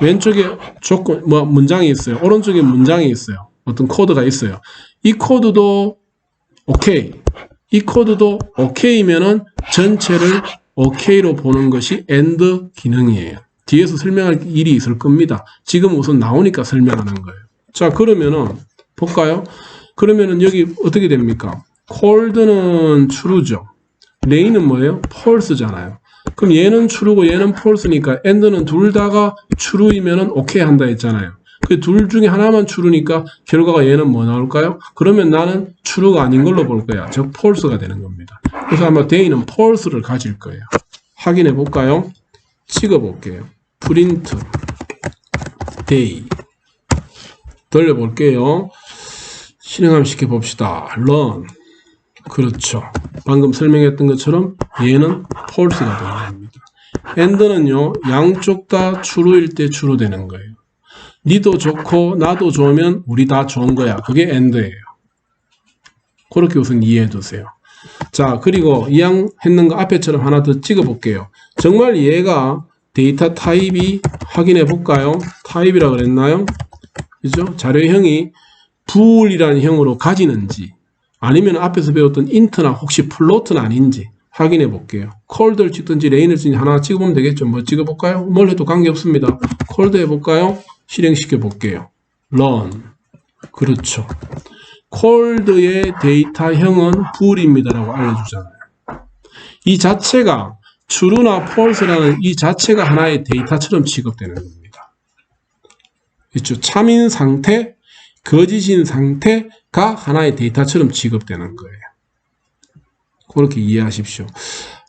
왼쪽에 조건, 문장이 있어요. 오른쪽에 문장이 있어요. 어떤 코드가 있어요. 이 코드도 오케이. 이 코드도 오케이면은 전체를 오케이로 보는 것이 and 기능이에요. 뒤에서 설명할 일이 있을 겁니다. 지금 우선 나오니까 설명하는 거예요. 자, 그러면은 볼까요? 그러면은 여기 어떻게 됩니까? cold는 true죠. rain은 뭐예요? false잖아요. 그럼 얘는 true고 얘는 false니까 and는 둘 다가 true이면은 오케이 한다 했잖아요. 그 둘 중에 하나만 true니까 결과가 얘는 뭐 나올까요? 그러면 나는 true가 아닌 걸로 볼 거야. 즉 false가 되는 겁니다. 그래서 아마 they는 false를 가질 거예요. 확인해 볼까요? 찍어 볼게요. print they 돌려 볼게요. 실행함 시켜 봅시다. run 그렇죠. 방금 설명했던 것처럼 얘는 false가 되는 겁니다. and는요 양쪽 다 true일 때 true 되는 거예요. 니도 좋고 나도 좋으면 우리 다 좋은 거야. 그게 and예요. 그렇게 우선 이해해 두세요. 자, 그리고 이양 했는 거 앞에처럼 하나 더 찍어 볼게요. 정말 얘가 데이터 타입이 확인해 볼까요? 타입이라 그랬나요? 그죠? 자료형이 bool이라는 형으로 가지는지 아니면 앞에서 배웠던 int나 혹시 float는 아닌지 확인해 볼게요. cold를 찍든지 rain을 찍든지 하나 찍어보면 되겠죠. 뭐 찍어볼까요? 뭘 해도 관계없습니다. cold 해볼까요? 실행시켜 볼게요. run 그렇죠. cold의 데이터형은 bool입니다 라고 알려주잖아요. 이 자체가 true나 false라는 이 자체가 하나의 데이터처럼 취급되는 겁니다. 그렇죠. 참인 상태, 거짓인 상태가 하나의 데이터처럼 취급되는 거예요. 그렇게 이해하십시오.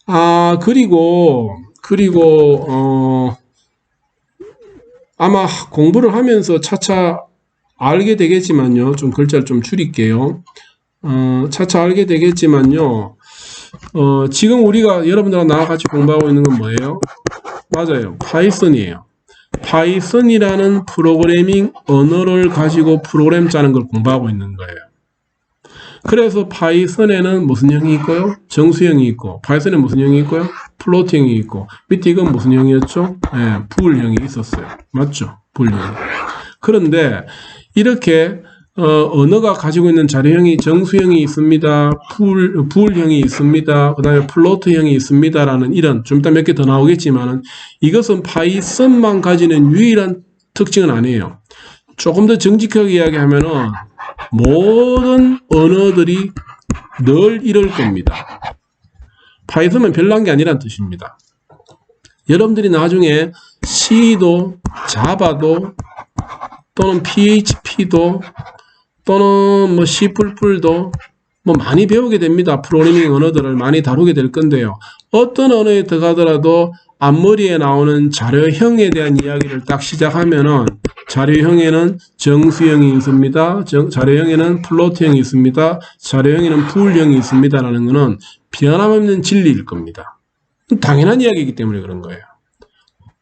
아, 그리고 아마 공부를 하면서 차차 알게 되겠지만요. 좀 글자를 좀 줄일게요. 차차 알게 되겠지만요. 지금 우리가 여러분들과 나와 같이 공부하고 있는 건 뭐예요? 맞아요. 파이썬이에요. 파이썬이라는 프로그래밍 언어를 가지고 프로그램 짜는 걸 공부하고 있는 거예요. 그래서 파이썬에는 무슨 형이 있고요? 정수형이 있고, 파이썬에 무슨 형이 있고요? 플로트형이 있고, 밑에 이건 무슨 형이었죠? 네, 불형이 있었어요. 맞죠? 불형. 그런데 이렇게 언어가 가지고 있는 자료형이 정수형이 있습니다. 불형이 있습니다. 그 다음에 플로트형이 있습니다라는 이런 좀 이따 몇 개 더 나오겠지만은 이것은 파이썬만 가지는 유일한 특징은 아니에요. 조금 더 정직하게 이야기하면은 모든 언어들이 늘 이럴 겁니다. 파이썬은 별난 게 아니란 뜻입니다. 여러분들이 나중에 C도 자바도 또는 PHP도 또는 뭐 C++도 뭐 많이 배우게 됩니다. 프로그래밍 언어들을 많이 다루게 될 건데요. 어떤 언어에 들어가더라도 앞머리에 나오는 자료형에 대한 이야기를 딱 시작하면은 자료형에는 정수형이 있습니다. 자료형에는 플로트형이 있습니다. 자료형에는 불형이 있습니다라는 것은 변함없는 진리일 겁니다. 당연한 이야기이기 때문에 그런 거예요.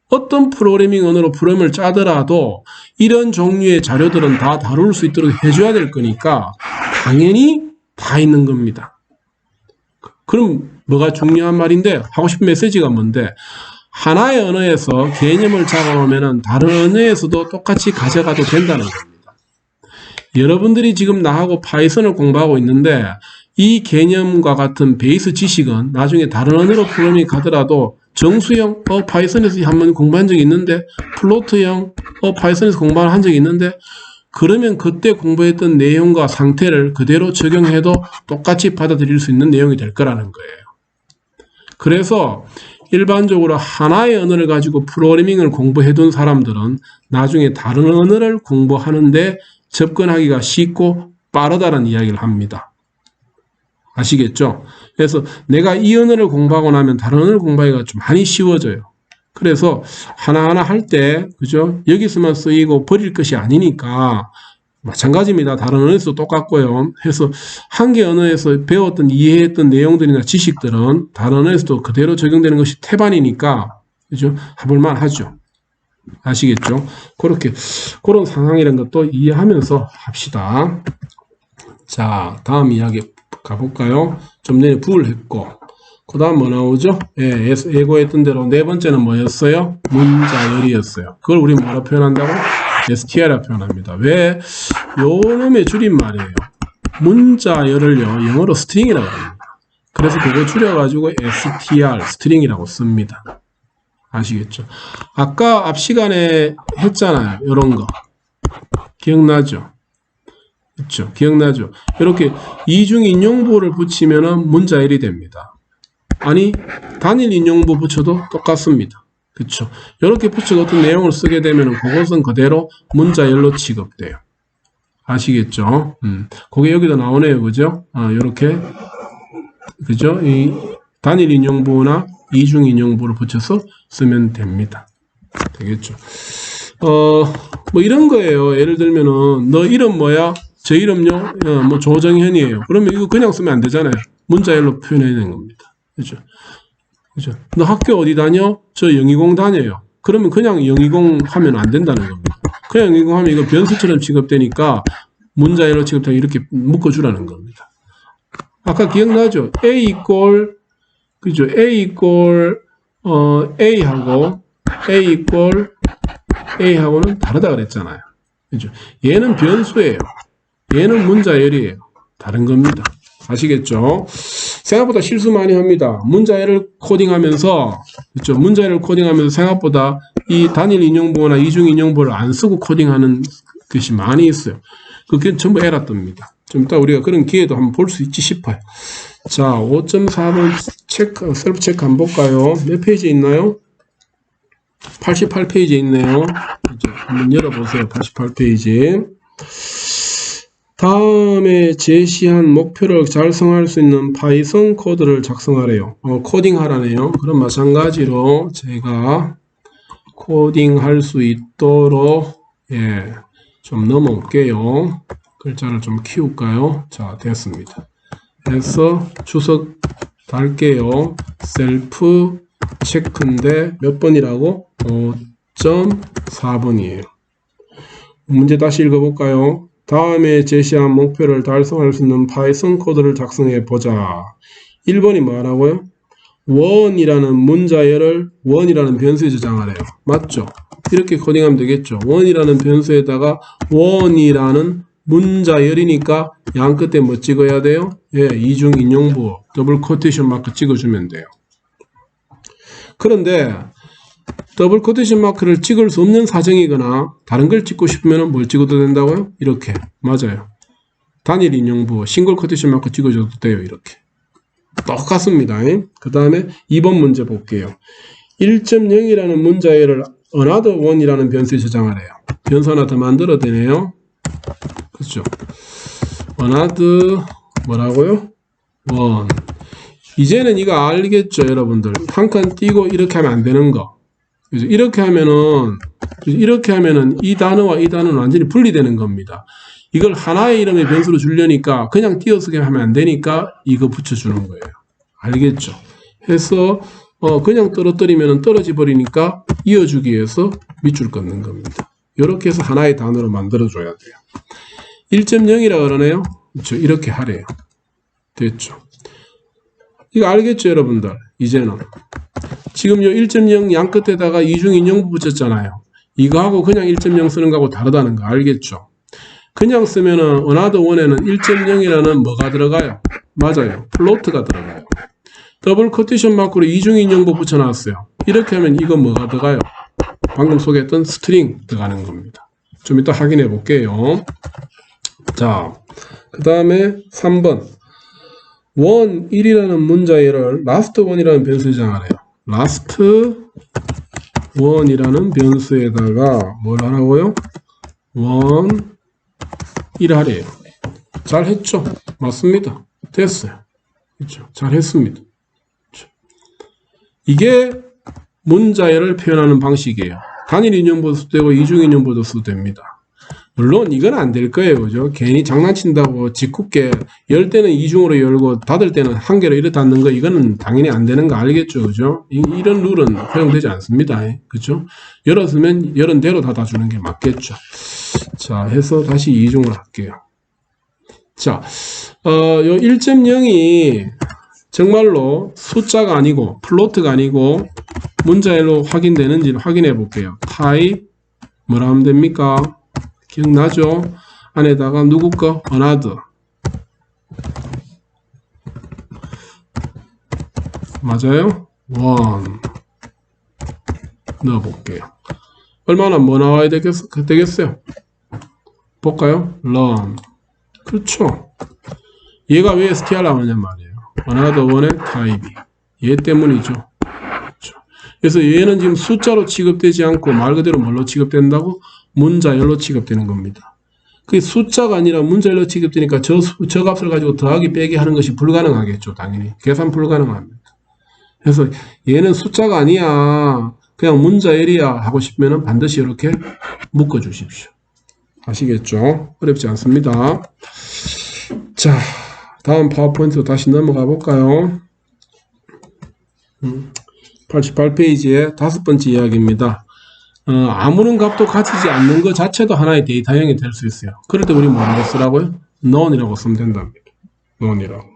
어떤 프로그래밍 언어로 프로그램을 짜더라도 이런 종류의 자료들은 다 다룰 수 있도록 해줘야 될 거니까 당연히 다 있는 겁니다. 그럼 뭐가 중요한 말인데 하고 싶은 메시지가 뭔데 하나의 언어에서 개념을 잡아놓으면 다른 언어에서도 똑같이 가져가도 된다는 겁니다. 여러분들이 지금 나하고 파이썬을 공부하고 있는데 이 개념과 같은 베이스 지식은 나중에 다른 언어로 프로그래밍이 가더라도 정수형, 파이썬에서 한번 공부한 적이 있는데 플로트형, 파이썬에서 공부를 한 적이 있는데 그러면 그때 공부했던 내용과 상태를 그대로 적용해도 똑같이 받아들일 수 있는 내용이 될 거라는 거예요. 그래서 일반적으로 하나의 언어를 가지고 프로그래밍을 공부해 둔 사람들은 나중에 다른 언어를 공부하는데 접근하기가 쉽고 빠르다는 이야기를 합니다. 아시겠죠? 그래서 내가 이 언어를 공부하고 나면 다른 언어를 공부하기가 좀 많이 쉬워져요. 그래서 하나하나 할 때, 그죠? 여기서만 쓰이고 버릴 것이 아니니까 마찬가지입니다. 다른 언어에서도 똑같고요. 해서 한 개 언어에서 배웠던 이해했던 내용들이나 지식들은 다른 언어에서도 그대로 적용되는 것이 태반이니까, 그죠? 해볼만 하죠. 아시겠죠? 그렇게, 그런 상황이라는 것도 이해하면서 합시다. 자, 다음 이야기 가볼까요? 좀 전에 부를 했고, 그 다음 뭐 나오죠? 예, 예고했던 대로 네 번째는 뭐였어요? 문자열이었어요. 그걸 우리 뭐라 표현한다고? STR이라 표현합니다. 왜? 요 놈의 줄임말이에요. 문자열을요, 영어로 스트링이라고 합니다. 그래서 그거 줄여가지고 STR, 스트링이라고 씁니다. 아시겠죠? 아까 앞 시간에 했잖아요. 요런 거. 기억나죠? 그렇죠? 기억나죠? 이렇게 이중 인용부호를 붙이면은 문자열이 됩니다. 아니, 단일 인용부 붙여도 똑같습니다. 그쵸? 이렇게 붙여서 어떤 내용을 쓰게 되면 그것은 그대로 문자열로 취급돼요. 아시겠죠? 그게 여기도 나오네요. 그죠? 이렇게. 그죠? 이 단일 인용부나 이중 인용부를 붙여서 쓰면 됩니다. 되겠죠? 뭐 이런 거예요. 예를 들면은, 너 이름 뭐야? 제 이름요? 뭐 조정현이에요. 그러면 이거 그냥 쓰면 안 되잖아야 문자열로 표현해야 겁니다. 그죠? 그죠? 너 학교 어디 다녀? 저 020 다녀요. 그러면 그냥 020 하면 안 된다는 겁니다. 그냥 020 하면 이거 변수처럼 취급되니까 문자열로 취급되고 이렇게 묶어주라는 겁니다. 아까 기억나죠? A 이꼴, 그죠? A 이꼴, A하고 A 이꼴 A하고는 다르다 그랬잖아요. 그죠? 얘는 변수예요. 얘는 문자열이에요. 다른 겁니다. 아시겠죠? 생각보다 실수 많이 합니다. 문자열을 코딩하면서, 그렇죠? 문자열을 코딩하면서 생각보다 이 단일 인용부호나 이중 인용부호를 안 쓰고 코딩하는 것이 많이 있어요. 그게 전부 에러 뜹니다. 좀 이따 우리가 그런 기회도 한번 볼 수 있지 싶어요. 자, 5.4번 체크, 셀프 체크 한번 볼까요? 몇 페이지에 있나요? 88페이지에 있네요. 한번 열어보세요. 88페이지. 다음에 제시한 목표를 달성할 수 있는 파이썬 코드를 작성하래요. 코딩하라네요. 그럼 마찬가지로 제가 코딩할 수 있도록 좀 넘어올게요. 글자를 좀 키울까요? 자, 됐습니다. 그래서 주석 달게요. 셀프 체크인데 몇 번이라고? 5.4번이에요. 문제 다시 읽어볼까요? 다음에 제시한 목표를 달성할 수 있는 파이썬 코드를 작성해 보자. 1번이 뭐라고요? 원이라는 문자열을 원이라는 변수에 저장하래요. 맞죠? 이렇게 코딩하면 되겠죠. 원이라는 변수에다가 원이라는 문자열이니까 양 끝에 뭐 찍어야 돼요? 이중 인용부호, 더블 코테이션 마크 찍어주면 돼요. 그런데 더블 코테이션 마크를 찍을 수 없는 사정이거나 다른 걸 찍고 싶으면 뭘 찍어도 된다고요? 이렇게. 맞아요. 단일 인용부호, 싱글 코테이션 마크 찍어줘도 돼요. 이렇게. 똑같습니다. 그 다음에 2번 문제 볼게요. 1.0이라는 문자열을 another one이라는 변수에 저장하래요. 변수 하나 더 만들어야 되네요. 그렇죠. another 뭐라고요? one. 이제는 이거 알겠죠, 여러분들. 한 칸 띄고 이렇게 하면 안 되는 거. 그죠? 이렇게 하면은 이 단어와 이 단어는 완전히 분리되는 겁니다. 이걸 하나의 이름의 변수로 주려니까 그냥 띄어쓰기 하면 안 되니까 이거 붙여주는 거예요. 알겠죠? 해서 그냥 떨어뜨리면 떨어져 버리니까 이어주기 위해서 밑줄 긋는 겁니다. 이렇게 해서 하나의 단어로 만들어줘야 돼요. 1.0이라 그러네요. 그렇죠? 이렇게 하래요. 됐죠? 이거 알겠죠, 여러분들? 이제는. 지금 요 1.0 양 끝에다가 이중 인용부 붙였잖아요. 이거하고 그냥 1.0 쓰는 거하고 다르다는 거 알겠죠? 그냥 쓰면은 another one에는 1.0이라는 뭐가 들어가요? 맞아요. 플로트가 들어가요. 더블 코테이션 마크로 이중 인용부 붙여놨어요. 이렇게 하면 이거 뭐가 들어가요? 방금 소개했던 스트링 들어가는 겁니다. 좀 이따 확인해 볼게요. 자, 그 다음에 3번. 원 1이라는 문자열을 last one이라는 변수에 저장하래요. last 1이라는 변수에다가 뭘 하라고요? 1 하래요. 잘 했죠? 맞습니다. 됐어요. 그렇죠? 잘 했습니다. 그렇죠? 이게 문자열을 표현하는 방식이에요. 단일 인용보도 쓰되고 이중 인용보도 쓰됩니다. 물론 이건 안 될 거예요. 그죠? 괜히 장난친다고 짓궂게 열 때는 이중으로 열고 닫을 때는 한 개로 이렇게 닫는 거 이거는 당연히 안 되는 거 알겠죠. 그죠? 이런 룰은 허용되지 않습니다. 그죠? 열었으면 열은 대로 닫아주는 게 맞겠죠. 자, 해서 다시 이중을 할게요. 자, 요 1.0이 정말로 숫자가 아니고 플로트가 아니고 문자열로 확인되는지를 확인해 볼게요. 타입 뭐라 하면 됩니까? 기억나죠? 안에다가 누구 거? another. 맞아요? 1 넣어볼게요. 얼마나 뭐 나와야 되겠어요? 볼까요? learn. 그렇죠. 얘가 왜 str 나오냐 말이에요. another 1의 타입이. 얘 때문이죠. 그렇죠. 그래서 얘는 지금 숫자로 취급되지 않고 말 그대로 뭘로 취급된다고? 문자열로 취급되는 겁니다. 그게 숫자가 아니라 문자열로 취급되니까 저 값을 가지고 더하기 빼기 하는 것이 불가능하겠죠. 당연히. 계산 불가능합니다. 그래서 얘는 숫자가 아니야. 그냥 문자열이야 하고 싶으면 반드시 이렇게 묶어 주십시오. 아시겠죠? 어렵지 않습니다. 자, 다음 파워포인트로 다시 넘어가 볼까요? 88페이지의 5번째 이야기입니다. 아무런 값도 가지지 않는 것 자체도 하나의 데이터형이 될 수 있어요. 그럴 때 우리 뭐라고 쓰라고요? none이라고 쓰면 된답니다. none이라고.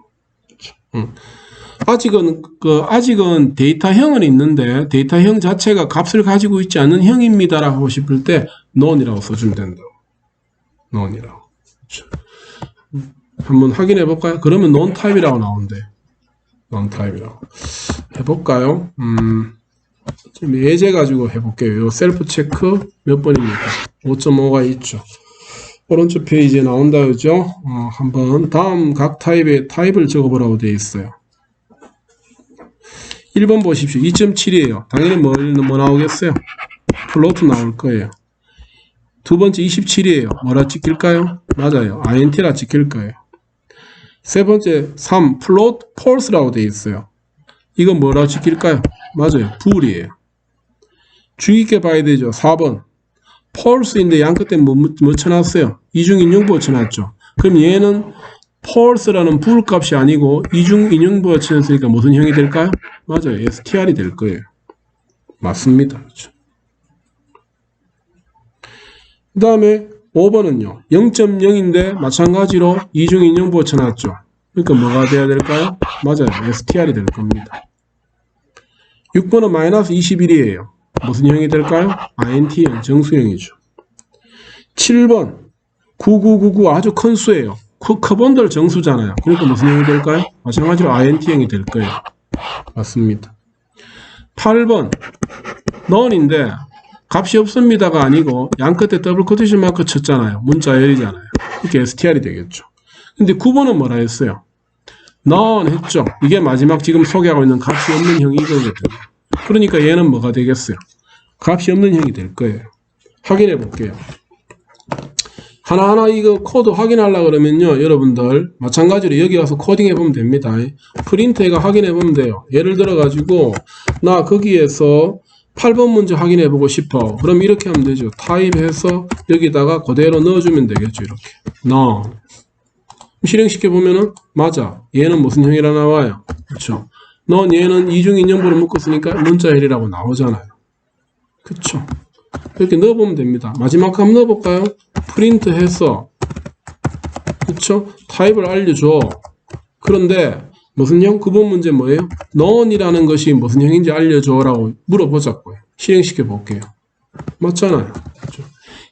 아직은 데이터형은 있는데 데이터형 자체가 값을 가지고 있지 않는 형입니다라고 하고 싶을 때 none이라고 써주면 된다고. none이라고. 그렇죠. 한번 확인해 볼까요? 그러면 non-type이라고 나온대. non-type이라고. 해볼까요? 지금 예제 가지고 해볼게요. 요 셀프 체크 몇 번입니까? 5.5가 있죠. 오른쪽 페이지에 나온다, 그죠? 한번 다음 각 타입의 타입을 적어보라고 되어 있어요. 1번 보십시오. 2.7이에요. 당연히 뭐 나오겠어요? 플로트 나올 거예요. 두 번째 27이에요. 뭐라 찍힐까요? 맞아요. int라 찍힐 거예요. 세 번째 3 플로트 false라고 되어 있어요. 이건 뭐라 찍힐까요? 맞아요. 불이에요. 주의 깊게 봐야 되죠. 4번. false인데 양 끝에 뭐 쳐놨어요? 이중인용부호 쳐놨죠. 그럼 얘는 false라는 불값이 아니고 이중인용부호 쳐놨으니까 무슨 형이 될까요? 맞아요. str이 될 거예요. 맞습니다. 그렇죠. 그 다음에 5번은요. 0.0인데 마찬가지로 이중인용부호 쳐놨죠. 그러니까 뭐가 돼야 될까요? 맞아요. str이 될 겁니다. 6번은 마이너스 21이에요. 무슨 형이 될까요? int형, 정수형이죠. 7번 9999 아주 큰 수예요. 커본들 정수잖아요. 그러니까 무슨 형이 될까요? 마찬가지로 int형이 될 거예요. 맞습니다. 8번 none인데 값이 없습니다가 아니고 양 끝에 더블 코테이션 마크 쳤잖아요. 문자열이잖아요. 이렇게 str이 되겠죠. 근데 9번은 뭐라 했어요? none 했죠. 이게 마지막 지금 소개하고 있는 값이 없는 형이 이거거든요. 그러니까 얘는 뭐가 되겠어요? 값이 없는 형이 될 거예요. 확인해 볼게요. 하나하나 이거 코드 확인하려고 그러면요. 여러분들 마찬가지로 여기 와서 코딩해 보면 됩니다. 프린트해가 확인해 보면 돼요. 예를 들어 가지고 나 거기에서 8번 문제 확인해 보고 싶어. 그럼 이렇게 하면 되죠. 타입해서 여기다가 그대로 넣어주면 되겠죠. 이렇게. none. 실행시켜 보면은 맞아. 얘는 무슨 형이라 나와요? 그렇죠. 넌 얘는 이중인용부를 묶었으니까 문자열이라고 나오잖아요. 그쵸? 이렇게 넣어보면 됩니다. 마지막 한번 넣어볼까요? 프린트 해서 그쵸? 타입을 알려줘. 그런데 무슨 형? 9번 문제 뭐예요? none이라는 것이 무슨 형인지 알려줘 라고 물어보자고요. 실행시켜 볼게요. 맞잖아요. 그쵸?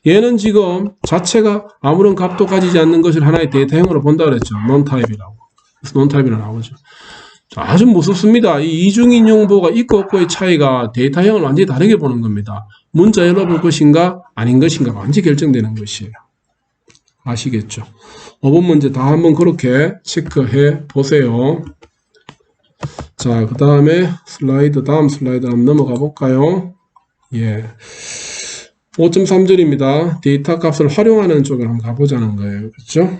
얘는 지금 자체가 아무런 값도 가지지 않는 것을 하나의 데이터형으로 본다 그랬죠. non-type이라고. 그래서 non-type이라고 나오죠. 아주 무섭습니다. 이 이중인용보가 있고 없고의 차이가 데이터형을 완전히 다르게 보는 겁니다. 문자열로 볼 것인가 아닌 것인가 완전히 결정되는 것이에요. 아시겠죠? 5번 문제 다 한번 그렇게 체크해 보세요. 자, 그 다음에 다음 슬라이드 한번 넘어가 볼까요? 예. 5.3절입니다. 데이터 값을 활용하는 쪽을 한번 가보자는 거예요. 그렇죠?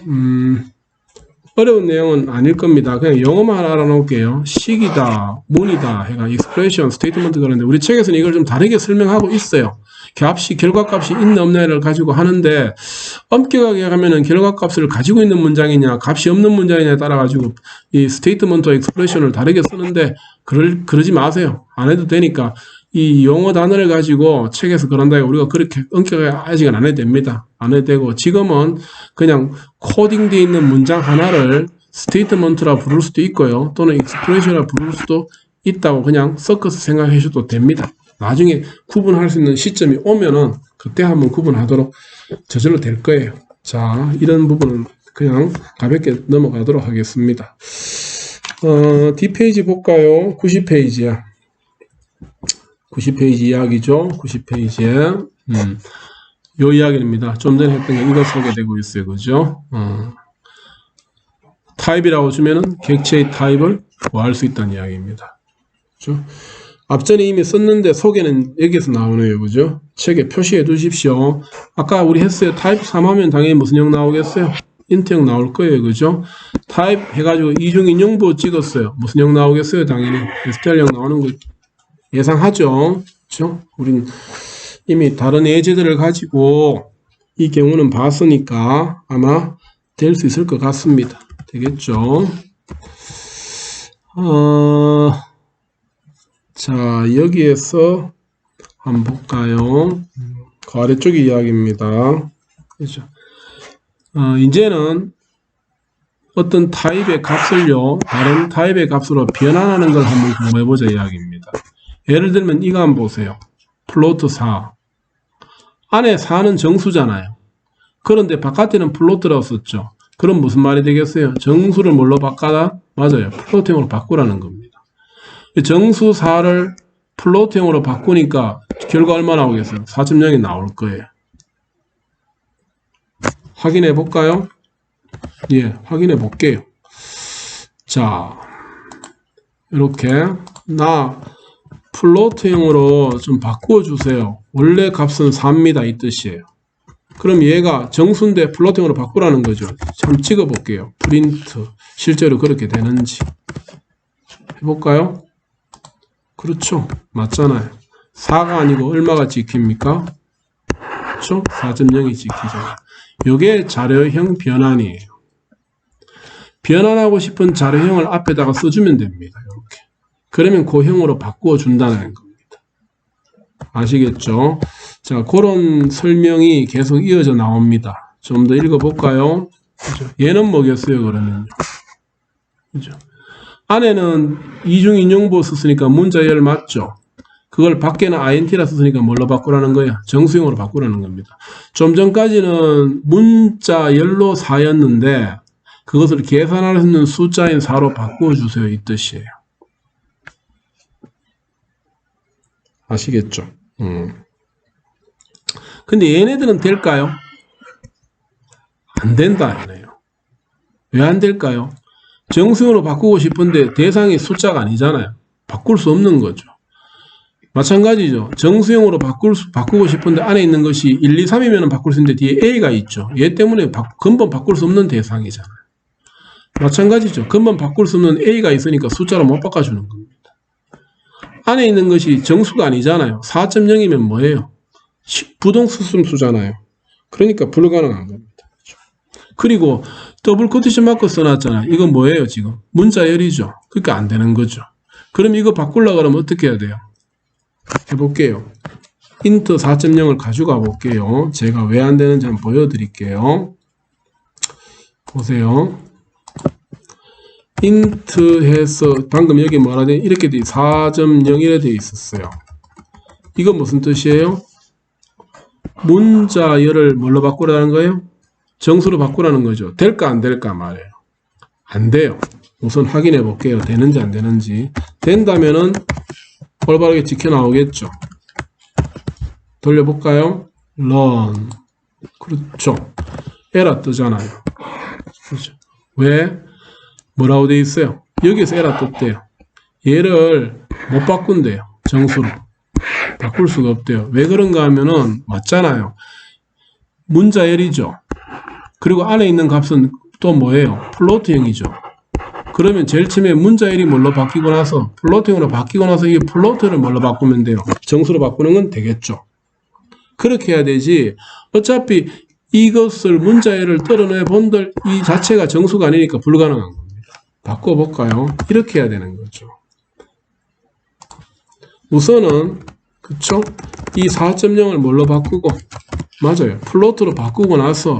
어려운 내용은 아닐 겁니다. 그냥 영어만 알아놓을게요. 식이다, 문이다, 해가 expression, statement 그런데 우리 책에서는 이걸 좀 다르게 설명하고 있어요. 값이, 결과값이 있나 없나를 가지고 하는데 엄격하게 하면은 결과값을 가지고 있는 문장이냐 값이 없는 문장이냐에 따라 가지고 이 statement와 expression을 다르게 쓰는데 그러지 마세요. 안 해도 되니까 이 용어 단어를 가지고 책에서 그런다고 우리가 그렇게 엄격하게 아직은 안 해도 됩니다. 안 해도 되고 지금은 그냥 코딩되어 있는 문장 하나를 스테이트먼트라 부를 수도 있고요. 또는 익스프레션이라 부를 수도 있다고 그냥 섞어서 생각해 주셔도 됩니다. 나중에 구분할 수 있는 시점이 오면은 그때 한번 구분하도록 저절로 될 거예요. 자, 이런 부분은 그냥 가볍게 넘어가도록 하겠습니다. 뒷페이지 볼까요? 90페이지야. 90페이지 이야기죠. 90페이지에 요 이야기입니다. 좀 전에 했던 게 이거 소개되고 있어요. 그죠? 타입이라고 주면은 객체의 타입을 구할 수 있다는 이야기입니다. 그죠? 앞전에 이미 썼는데 소개는 여기서 나오네요. 그죠? 책에 표시해 두십시오. 아까 우리 했어요. 타입 3 하면 당연히 무슨 형 나오겠어요? 인트형 나올 거예요. 그죠? 타입 해가지고 이중인용부 찍었어요. 무슨 형 나오겠어요? 당연히 STR형 나오는 거 예상하죠. 그렇죠? 우린 이미 다른 예제들을 가지고 이 경우는 봤으니까 아마 될 수 있을 것 같습니다. 되겠죠? 자, 여기에서 한번 볼까요? 그 아래쪽 이야기입니다. 그렇죠? 이제는 어떤 타입의 값을요, 다른 타입의 값으로 변환하는 걸 한번 공부해보자 이야기입니다. 예를 들면 이거 한번 보세요. 플로트 4. 안에 4는 정수잖아요. 그런데 바깥에는 플로트라고 썼죠. 그럼 무슨 말이 되겠어요? 정수를 뭘로 바꿔라? 맞아요. 플로트형으로 바꾸라는 겁니다. 정수 4를 플로트형으로 바꾸니까 결과 얼마 나오겠어요? 4.0이 나올 거예요. 확인해 볼까요? 예, 확인해 볼게요. 자, 이렇게 플로트형으로 좀 바꿔주세요. 원래 값은 4입니다. 이 뜻이에요. 그럼 얘가 정수인데 플로트형으로 바꾸라는 거죠. 한번 찍어볼게요. 프린트. 실제로 그렇게 되는지. 해볼까요? 그렇죠. 맞잖아요. 4가 아니고 얼마가 찍힙니까? 그렇죠? 4.0이 찍히잖아요. 이게 자료형 변환이에요. 변환하고 싶은 자료형을 앞에다가 써주면 됩니다. 이렇게. 그러면 그 형으로 바꾸어 준다는 겁니다. 아시겠죠? 자, 그런 설명이 계속 이어져 나옵니다. 좀 더 읽어볼까요? 그죠? 얘는 뭐겠어요, 그러면요? 그죠? 안에는 이중인용부 썼으니까 문자열 맞죠? 그걸 밖에는 int라 썼으니까 뭘로 바꾸라는 거예요? 정수형으로 바꾸라는 겁니다. 좀 전까지는 문자열로 4였는데 그것을 계산할 수 있는 숫자인 4로 바꾸어주세요. 이 뜻이에요. 아시겠죠? 근데 얘네들은 될까요? 안 된다. 이네요. 왜 안 될까요? 정수형으로 바꾸고 싶은데 대상이 숫자가 아니잖아요. 바꿀 수 없는 거죠. 마찬가지죠. 정수형으로 바꾸고 싶은데 안에 있는 것이 1, 2, 3이면 바꿀 수 있는데 뒤에 A가 있죠. 얘 때문에 근본 바꿀 수 없는 대상이잖아요. 마찬가지죠. 근본 바꿀 수 없는 A가 있으니까 숫자로 못 바꿔주는 겁니다. 안에 있는 것이 정수가 아니잖아요. 4.0이면 뭐예요? 부동수수잖아요. 그러니까 불가능한 겁니다. 그리고 더블 코테이션 마크 써놨잖아요. 이건 뭐예요 지금? 문자열이죠. 그러니까 안 되는 거죠. 그럼 이거 바꾸려고 그러면 어떻게 해야 돼요? 해볼게요. int 4.0을 가져가 볼게요. 제가 왜 안 되는지 한번 보여드릴게요. 보세요. int 해서 방금 여기 뭐라 돼? 이렇게 돼 4.0이라 돼 있었어요. 이건 무슨 뜻이에요? 문자열을 뭘로 바꾸라는 거예요? 정수로 바꾸라는 거죠. 될까 안 될까 말이에요. 안 돼요. 우선 확인해 볼게요. 되는지 안 되는지. 된다면은 올바르게 지켜 나오겠죠. 돌려볼까요? run. 그렇죠. 에러 뜨잖아요. 그렇죠. 왜? 뭐라고 돼 있어요? 여기서 에러 떴대요. 얘를 못 바꾼대요. 정수로. 바꿀 수가 없대요. 왜 그런가 하면은 맞잖아요. 문자열이죠. 그리고 안에 있는 값은 또 뭐예요? 플로트형이죠. 그러면 제일 처음에 문자열이 뭘로 바뀌고 나서 플로트형으로 바뀌고 나서 이 플로트를 뭘로 바꾸면 돼요? 정수로 바꾸는 건 되겠죠. 그렇게 해야 되지. 어차피 이것을 문자열을 떨어내 본들 이 자체가 정수가 아니니까 불가능한 겁니다. 바꿔볼까요? 이렇게 해야 되는 거죠. 우선은 그쵸? 이 4.0을 뭘로 바꾸고 맞아요. 플로트로 바꾸고 나서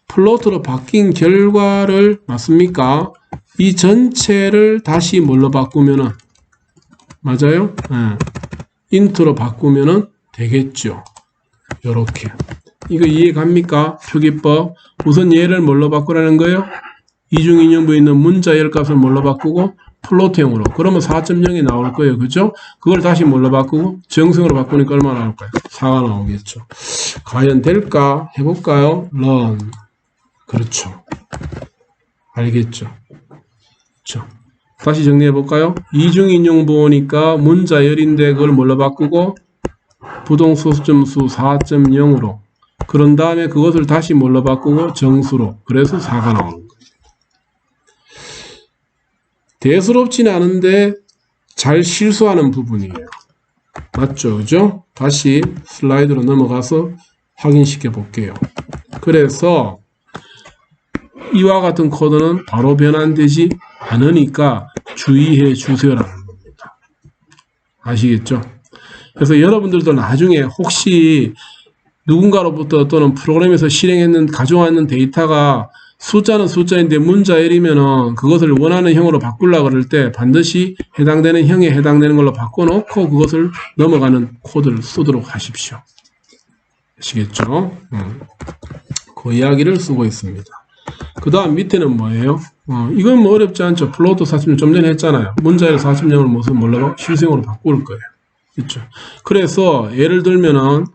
플로트로 바뀐 결과를 맞습니까? 이 전체를 다시 뭘로 바꾸면은 맞아요? 인트로 바꾸면은 되겠죠. 요렇게. 이거 이해 갑니까? 표기법. 우선 얘를 뭘로 바꾸라는 거예요? 이중인용부에 있는 문자열 값을 뭘로 바꾸고 플로트형으로. 그러면 4.0이 나올 거예요. 그죠? 그걸 다시 뭘로 바꾸고 정수형으로 바꾸니까 얼마 나올까요? 4가 나오겠죠. 과연 될까? 해볼까요? run. 그렇죠. 알겠죠? 그렇죠. 다시 정리해 볼까요? 이중인용부호니까 문자열인데 그걸 뭘로 바꾸고 부동소수점수 4.0으로. 그런 다음에 그것을 다시 뭘로 바꾸고 정수로. 그래서 4가 나오는 거예요. 대수롭지는 않은데 잘 실수하는 부분이에요. 맞죠? 그죠? 다시 슬라이드로 넘어가서 확인시켜 볼게요. 그래서 이와 같은 코드는 바로 변환되지 않으니까 주의해 주세요라는 겁니다. 아시겠죠? 그래서 여러분들도 나중에 혹시 누군가로부터 또는 프로그램에서 실행했는 가져왔는 데이터가 숫자는 숫자인데 문자열이면은 그것을 원하는 형으로 바꾸려고 그럴 때 반드시 해당되는 형에 해당되는 걸로 바꿔놓고 그것을 넘어가는 코드를 쓰도록 하십시오. 아시겠죠? 그 이야기를 쓰고 있습니다. 그 다음 밑에는 뭐예요? 이건 뭐 어렵지 않죠. 플로트 4.0 좀 전에 했잖아요. 문자열 4.0을 무슨 뭘로 실수형으로 바꿀 거예요. 그렇죠? 그래서 예를 들면은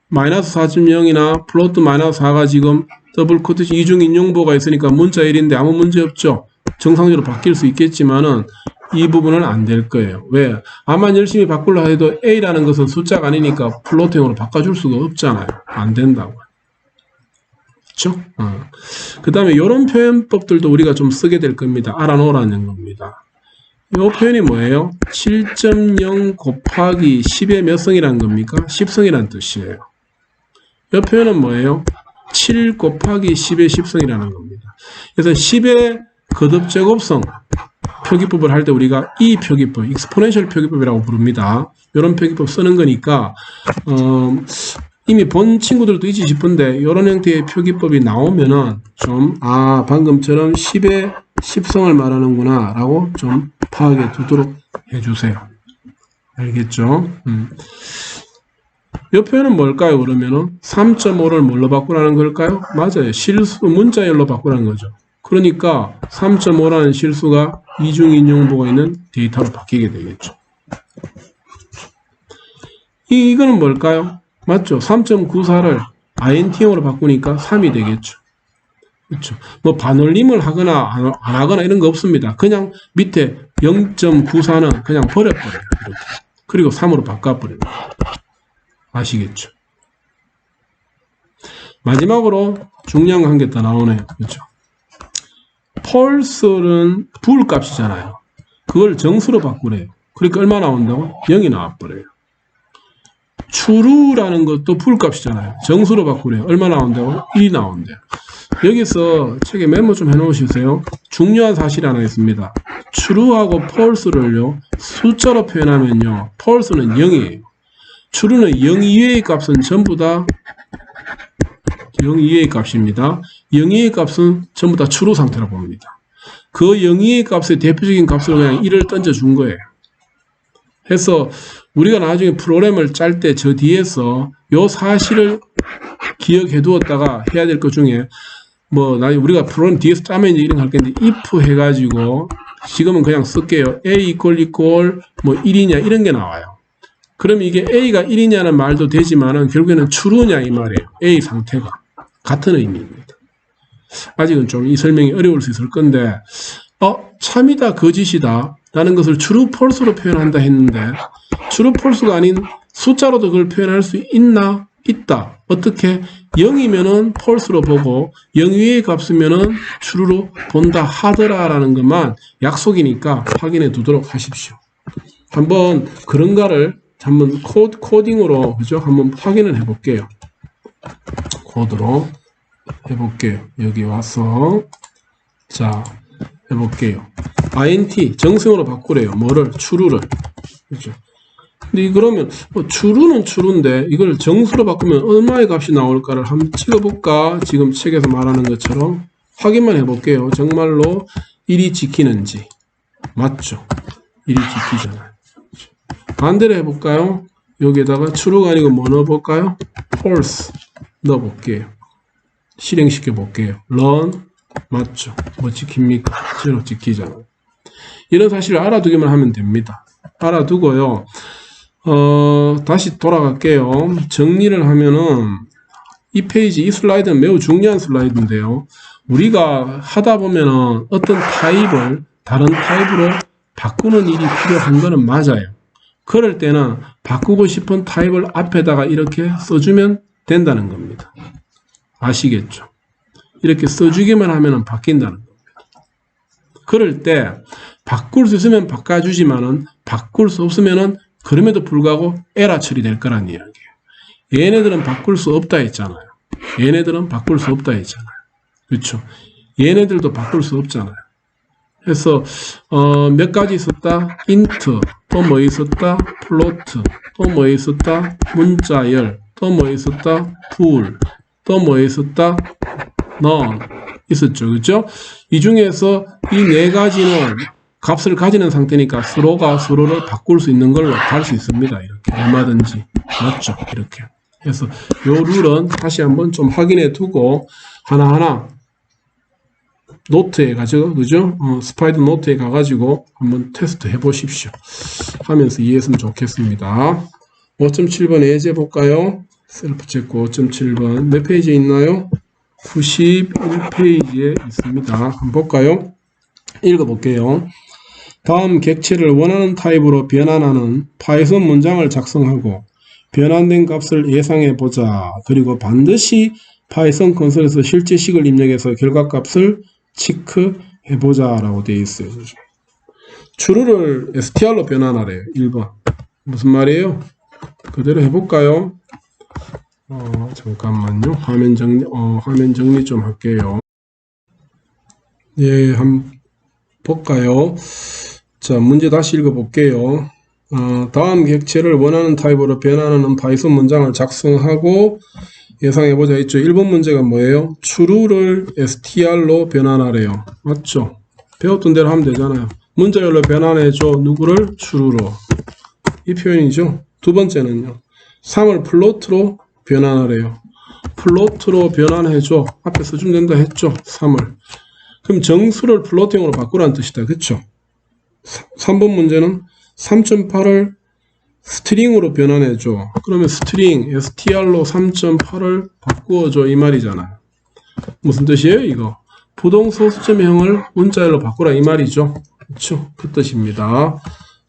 마이너스 4.0이나 플로트 마이너스 4가 지금 더블 코트 이중인용보가 있으니까 문자열인데 아무 문제 없죠. 정상적으로 바뀔 수 있겠지만은 이 부분은 안 될 거예요. 왜? 아마 열심히 바꾸려 해도 A라는 것은 숫자가 아니니까 플로트형으로 바꿔줄 수가 없잖아요. 안 된다고. 그렇죠? 그 다음에 이런 표현법들도 우리가 좀 쓰게 될 겁니다. 알아놓으라는 겁니다. 이 표현이 뭐예요? 7.0 곱하기 10의 몇 성이라는 겁니까? 10성이라는 뜻이에요. 이 표현은 뭐예요? 7 곱하기 10의 10성이라는 겁니다. 그래서 10의 거듭제곱성 표기법을 할 때 우리가 이 표기법, 익스포넨셜 표기법이라고 부릅니다. 이런 표기법 쓰는 거니까 이미 본 친구들도 있지 싶은데 이런 형태의 표기법이 나오면은 좀 방금처럼 10의 10성을 말하는구나 라고 좀 파악해 두도록 해주세요. 알겠죠? 이 표현은 뭘까요? 그러면은 3.5를 뭘로 바꾸라는 걸까요? 맞아요. 실수 문자열로 바꾸라는 거죠. 그러니까 3.5라는 실수가 이중인용보가 있는 데이터로 바뀌게 되겠죠. 이거는 뭘까요? 맞죠? 3.94를 INT형으로 바꾸니까 3이 되겠죠. 그렇죠. 뭐 반올림을 하거나 안 하거나 이런 거 없습니다. 그냥 밑에 0.94는 그냥 버려버려요. 이렇게. 그리고 3으로 바꿔버려요. 아시겠죠? 마지막으로 중요한 거 한 개 더 나오네요. 그렇죠? 펄스는 불값이잖아요. 그걸 정수로 바꾸래요. 그러니까 얼마 나온다고? 0이 나와버려요. true라는 것도 불값이잖아요. 정수로 바꾸래요. 얼마 나온다고? 1이 나온대요. 여기서 책에 메모 좀 해놓으시세요. 중요한 사실이 하나 있습니다. true하고 false를요 숫자로 표현하면요 false는 0이에요. true는 0 이외의 값은 전부 다 0 이외의 값입니다. 0 이외의 값은 전부 다 true 상태라고 봅니다. 그 0 이외의 값의 대표적인 값으로 그냥 1을 던져준 거예요. 해서 우리가 나중에 프로그램을 짤 때 저 뒤에서 요 사실을 기억해 두었다가 해야 될 것 중에 뭐 나중에 우리가 프로그램 뒤에서 짜면 이제 이런 거 할 건데 if 해가지고 지금은 그냥 쓸게요. a 뭐 1이냐 이런 게 나와요. 그럼 이게 a가 1이냐는 말도 되지만은 결국에는 true냐 이 말이에요. a 상태가 같은 의미입니다. 아직은 좀 이 설명이 어려울 수 있을 건데 참이다 거짓이다 라는 것을 true, false로 표현한다 했는데 true, false가 아닌 숫자로도 그걸 표현할 수 있나? 있다. 어떻게? 0이면은 false로 보고 0 위의 값이면은 true로 본다 하더라라는 것만 약속이니까 확인해 두도록 하십시오. 한번 그런가를 한번 코딩으로 그죠? 한번 확인을 해 볼게요. 코드로 해 볼게요. 여기 와서 자 해볼게요. int 정수형으로 바꾸래요. 뭐를? true를. 그죠? 근데 그러면 true는 true인데 이걸 정수로 바꾸면 얼마의 값이 나올까를 한번 찍어볼까? 지금 책에서 말하는 것처럼 확인만 해볼게요. 정말로 1이 지키는지. 맞죠? 1이 지키잖아요. 반대로 해볼까요? 여기에다가 true가 아니고 뭐 넣어볼까요? false 넣어볼게요. 실행시켜 볼게요. run 맞죠? 뭐 지킵니까? 제로 지키잖아요. 이런 사실을 알아두기만 하면 됩니다. 알아두고요. 다시 돌아갈게요. 정리를 하면은 이 페이지, 이 슬라이드는 매우 중요한 슬라이드인데요. 우리가 하다 보면은 어떤 타입을 다른 타입으로 바꾸는 일이 필요한 거는 맞아요. 그럴 때는 바꾸고 싶은 타입을 앞에다가 이렇게 써주면 된다는 겁니다. 아시겠죠? 이렇게 써주기만 하면 바뀐다는 겁니다. 그럴 때 바꿀 수 있으면 바꿔주지만은 바꿀 수 없으면은 그럼에도 불구하고 에러 처리될 거란 이야기예요. 얘네들은 바꿀 수 없다 했잖아요. 얘네들은 바꿀 수 없다 했잖아요. 그렇죠? 얘네들도 바꿀 수 없잖아요. 그래서 몇 가지 있었다? int, 또 뭐 있었다? float, 또 뭐 있었다? 문자열, 또 뭐 있었다? bool, 또 뭐 있었다? none 있었죠. 그렇죠? 이 중에서 이 네 가지는 값을 가지는 상태니까 서로가 서로를 바꿀 수 있는 걸로 갈 수 있습니다. 이렇게 얼마든지. 맞죠? 이렇게. 그래서 요 룰은 다시 한번 좀 확인해 두고 하나하나 노트에 가지고 그죠? 스파이드 노트에 가가지고 한번 테스트 해 보십시오. 하면서 이해했으면 좋겠습니다. 5.7번 예제 볼까요? 셀프 체크 5.7번 몇 페이지에 있나요? 91페이지에 있습니다. 한번 볼까요? 읽어볼게요. 다음 객체를 원하는 타입으로 변환하는 파이썬 문장을 작성하고 변환된 값을 예상해 보자. 그리고 반드시 파이썬 콘솔에서 실제식을 입력해서 결과값을 체크해 보자 라고 되어 있어요. true를 str로 변환하래요. 1번. 무슨 말이에요? 그대로 해볼까요? 잠깐만요. 화면 정리 좀 할게요. 예, 한번 볼까요? 자, 문제 다시 읽어볼게요. 다음 객체를 원하는 타입으로 변환하는 파이썬 문장을 작성하고 예상해보자 했죠. 1번 문제가 뭐예요? true를 str로 변환하래요. 맞죠? 배웠던 대로 하면 되잖아요. 문자열로 변환해줘. 누구를? true로. 이 표현이죠. 두 번째는요. 3을 float로 변환하래요. float로 변환해줘. 앞에 써주면 된다 했죠. 3을. 그럼 정수를 플로팅으로 바꾸라는 뜻이다. 그쵸? 3번 문제는 3.8을 스트링으로 변환해줘. 그러면 스트링, str로 3.8을 바꾸어줘. 이 말이잖아요. 무슨 뜻이에요, 이거? 부동소수점형을 문자열로 바꾸라. 이 말이죠. 그쵸? 그 뜻입니다.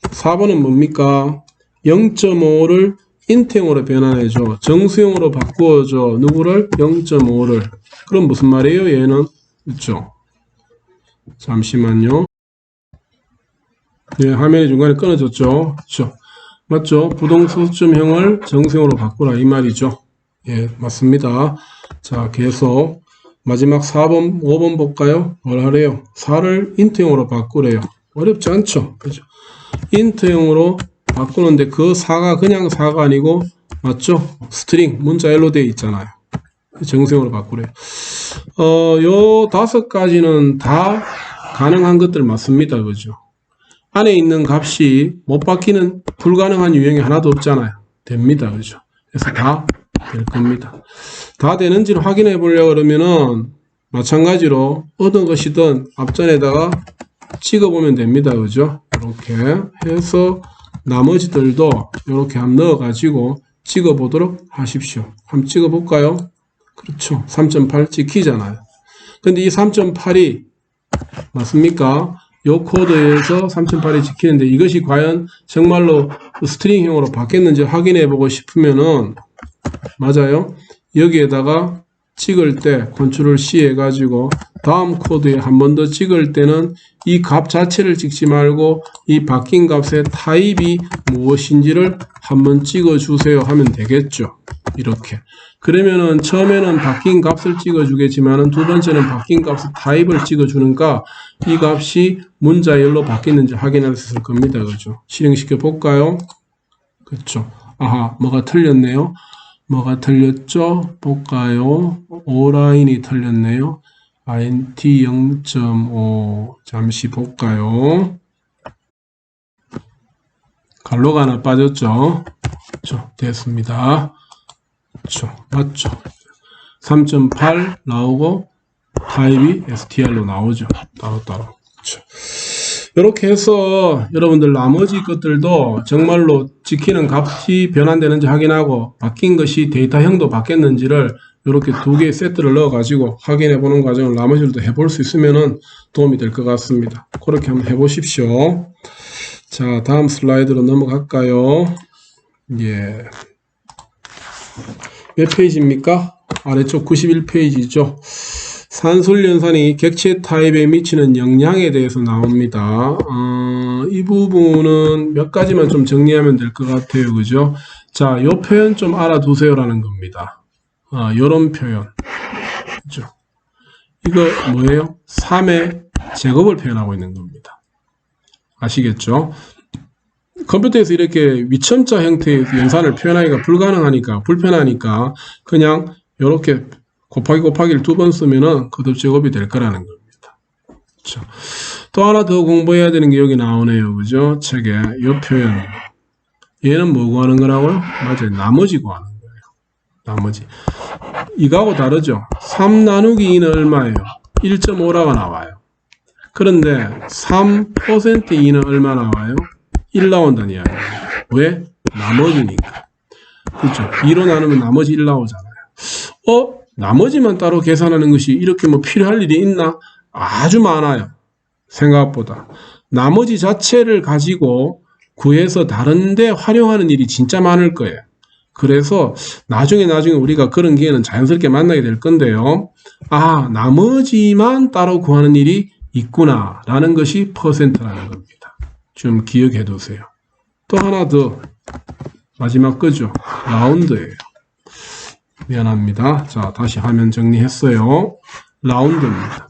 4번은 뭡니까? 0.5를 인트형으로 변환해줘. 정수형으로 바꾸어줘. 누구를? 0.5를. 그럼 무슨 말이에요, 얘는? 그쵸? 잠시만요. 예, 화면이 중간에 끊어졌죠. 그렇죠? 맞죠? 부동소수점형을 정수형으로 바꾸라 이 말이죠. 예, 맞습니다. 자, 계속 마지막 4번, 5번 볼까요? 뭘 하래요? 4를 인트형으로 바꾸래요. 어렵지 않죠? 그죠? 인트형으로 바꾸는데 그 4가 그냥 4가 아니고 맞죠? 스트링, 문자열로 되어 있잖아요. 정수형으로 바꾸래요. 요 5가지는 다 가능한 것들 맞습니다. 그죠? 안에 있는 값이 못 바뀌는 불가능한 유형이 하나도 없잖아요. 됩니다. 그죠? 그래서 다 될 겁니다. 다 되는지를 확인해 보려고 그러면은 마찬가지로 어떤 것이든 앞전에다가 찍어보면 됩니다. 그죠? 이렇게 해서 나머지들도 이렇게 한번 넣어가지고 찍어보도록 하십시오. 한번 찍어볼까요? 그렇죠. 3.8 찍히잖아요. 근데 이 3.8이 맞습니까? 요 코드에서 3008이 지키는데 이것이 과연 정말로 스트링형으로 바뀌었는지 확인해 보고 싶으면은 맞아요. 여기에다가 찍을 때 컨트롤 C 해가지고 다음 코드에 한 번 더 찍을 때는 이 값 자체를 찍지 말고 이 바뀐 값의 타입이 무엇인지를 한번 찍어 주세요 하면 되겠죠. 이렇게. 그러면은 처음에는 바뀐 값을 찍어 주겠지만은 두 번째는 바뀐 값의 타입을 찍어 주니까 이 값이 문자열로 바뀌는지 확인할 수 있을 겁니다. 그죠? 실행시켜 볼까요? 그렇죠. 아하, 뭐가 틀렸네요. 뭐가 틀렸죠? 볼까요? O라인이 틀렸네요. int 0.5 잠시 볼까요? 갈로가 하나 빠졌죠? 그렇죠. 됐습니다. 그렇죠. 맞죠? 3.8 나오고 타입이 str로 나오죠. 따로따로. 그렇죠. 이렇게 해서 여러분들 나머지 것들도 정말로 지키는 값이 변환되는지 확인하고 바뀐 것이 데이터형도 바뀌었는지를 이렇게 두 개의 세트를 넣어 가지고 확인해 보는 과정을 나머지도 해볼 수 있으면 도움이 될 것 같습니다. 그렇게 한번 해보십시오. 자, 다음 슬라이드로 넘어갈까요? 예. 몇 페이지입니까? 아래쪽 91페이지죠. 산술연산이 객체 타입에 미치는 영향에 대해서 나옵니다. 이 부분은 몇 가지만 좀 정리하면 될 것 같아요. 그죠? 자, 이 표현 좀 알아두세요라는 겁니다. 요런 표현. 그죠? 이거 뭐예요? 3의 제곱을 표현하고 있는 겁니다. 아시겠죠? 컴퓨터에서 이렇게 위첨자 형태의 연산을 표현하기가 불편하니까 그냥 이렇게 곱하기 곱하기를 두 번 쓰면은 거듭 제곱이 될 거라는 겁니다. 그렇죠? 또 하나 더 공부해야 되는 게 여기 나오네요. 그죠? 책에 이 표현. 얘는 뭐 구하는 거라고요? 맞아요. 나머지 구하는 거예요. 나머지. 이거하고 다르죠? 3 나누기 2는 얼마예요? 1.5라고 나와요. 그런데 3% 2는 얼마 나와요? 1 나온다는 이야기예요. 왜? 나머지니까. 그렇죠? 2로 나누면 나머지 1 나오잖아요. 나머지만 따로 계산하는 것이 이렇게 뭐 필요할 일이 있나? 아주 많아요. 생각보다. 나머지 자체를 가지고 구해서 다른데 활용하는 일이 진짜 많을 거예요. 그래서 나중에 우리가 그런 기회는 자연스럽게 만나게 될 건데요. 아, 나머지만 따로 구하는 일이 있구나 라는 것이 퍼센트라는 겁니다. 좀 기억해 두세요. 또 하나 더 마지막 거죠. 라운드예요. 미안합니다. 자, 다시 화면 정리했어요. 라운드입니다.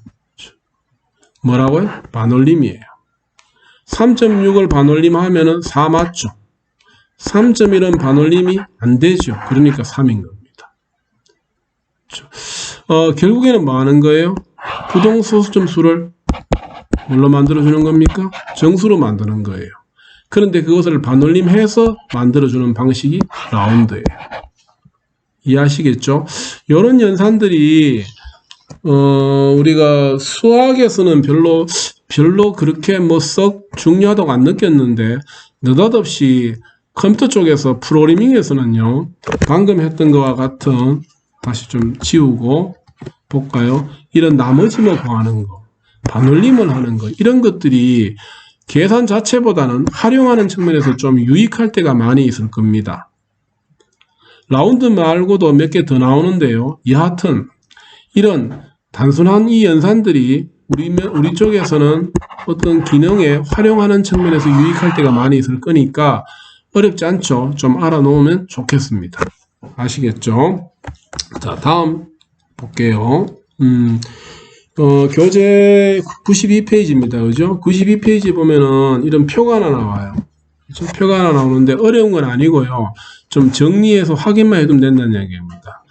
뭐라고요? 반올림이에요. 3.6을 반올림 하면은 4 맞죠? 3.1은 반올림이 안 되죠. 그러니까 3인 겁니다. 결국에는 뭐 하는 거예요? 부동소수점수를 뭘로 만들어주는 겁니까? 정수로 만드는 거예요. 그런데 그것을 반올림해서 만들어주는 방식이 라운드예요. 이해하시겠죠? 이런 연산들이 우리가 수학에서는 별로 그렇게 뭐 썩 중요하다고 안 느꼈는데 느닷없이 컴퓨터 쪽에서 프로그래밍에서는요, 방금 했던 것과 같은, 다시 좀 지우고 볼까요? 이런 나머지 뭐 구하는 거, 반올림을 하는 거, 이런 것들이 계산 자체보다는 활용하는 측면에서 좀 유익할 때가 많이 있을 겁니다. 라운드 말고도 몇 개 더 나오는데요. 여하튼 이런 단순한 이 연산들이 우리 쪽에서는 어떤 기능에 활용하는 측면에서 유익할 때가 많이 있을 거니까 어렵지 않죠? 좀 알아놓으면 좋겠습니다. 아시겠죠? 자, 다음 볼게요. 교재 92페이지입니다. 그죠? 92페이지 보면은 이런 표가 하나 나와요. 그렇죠? 표가 하나 나오는데 어려운 건 아니고요. 좀 정리해서 확인만 해두면 된다는 얘기입니다.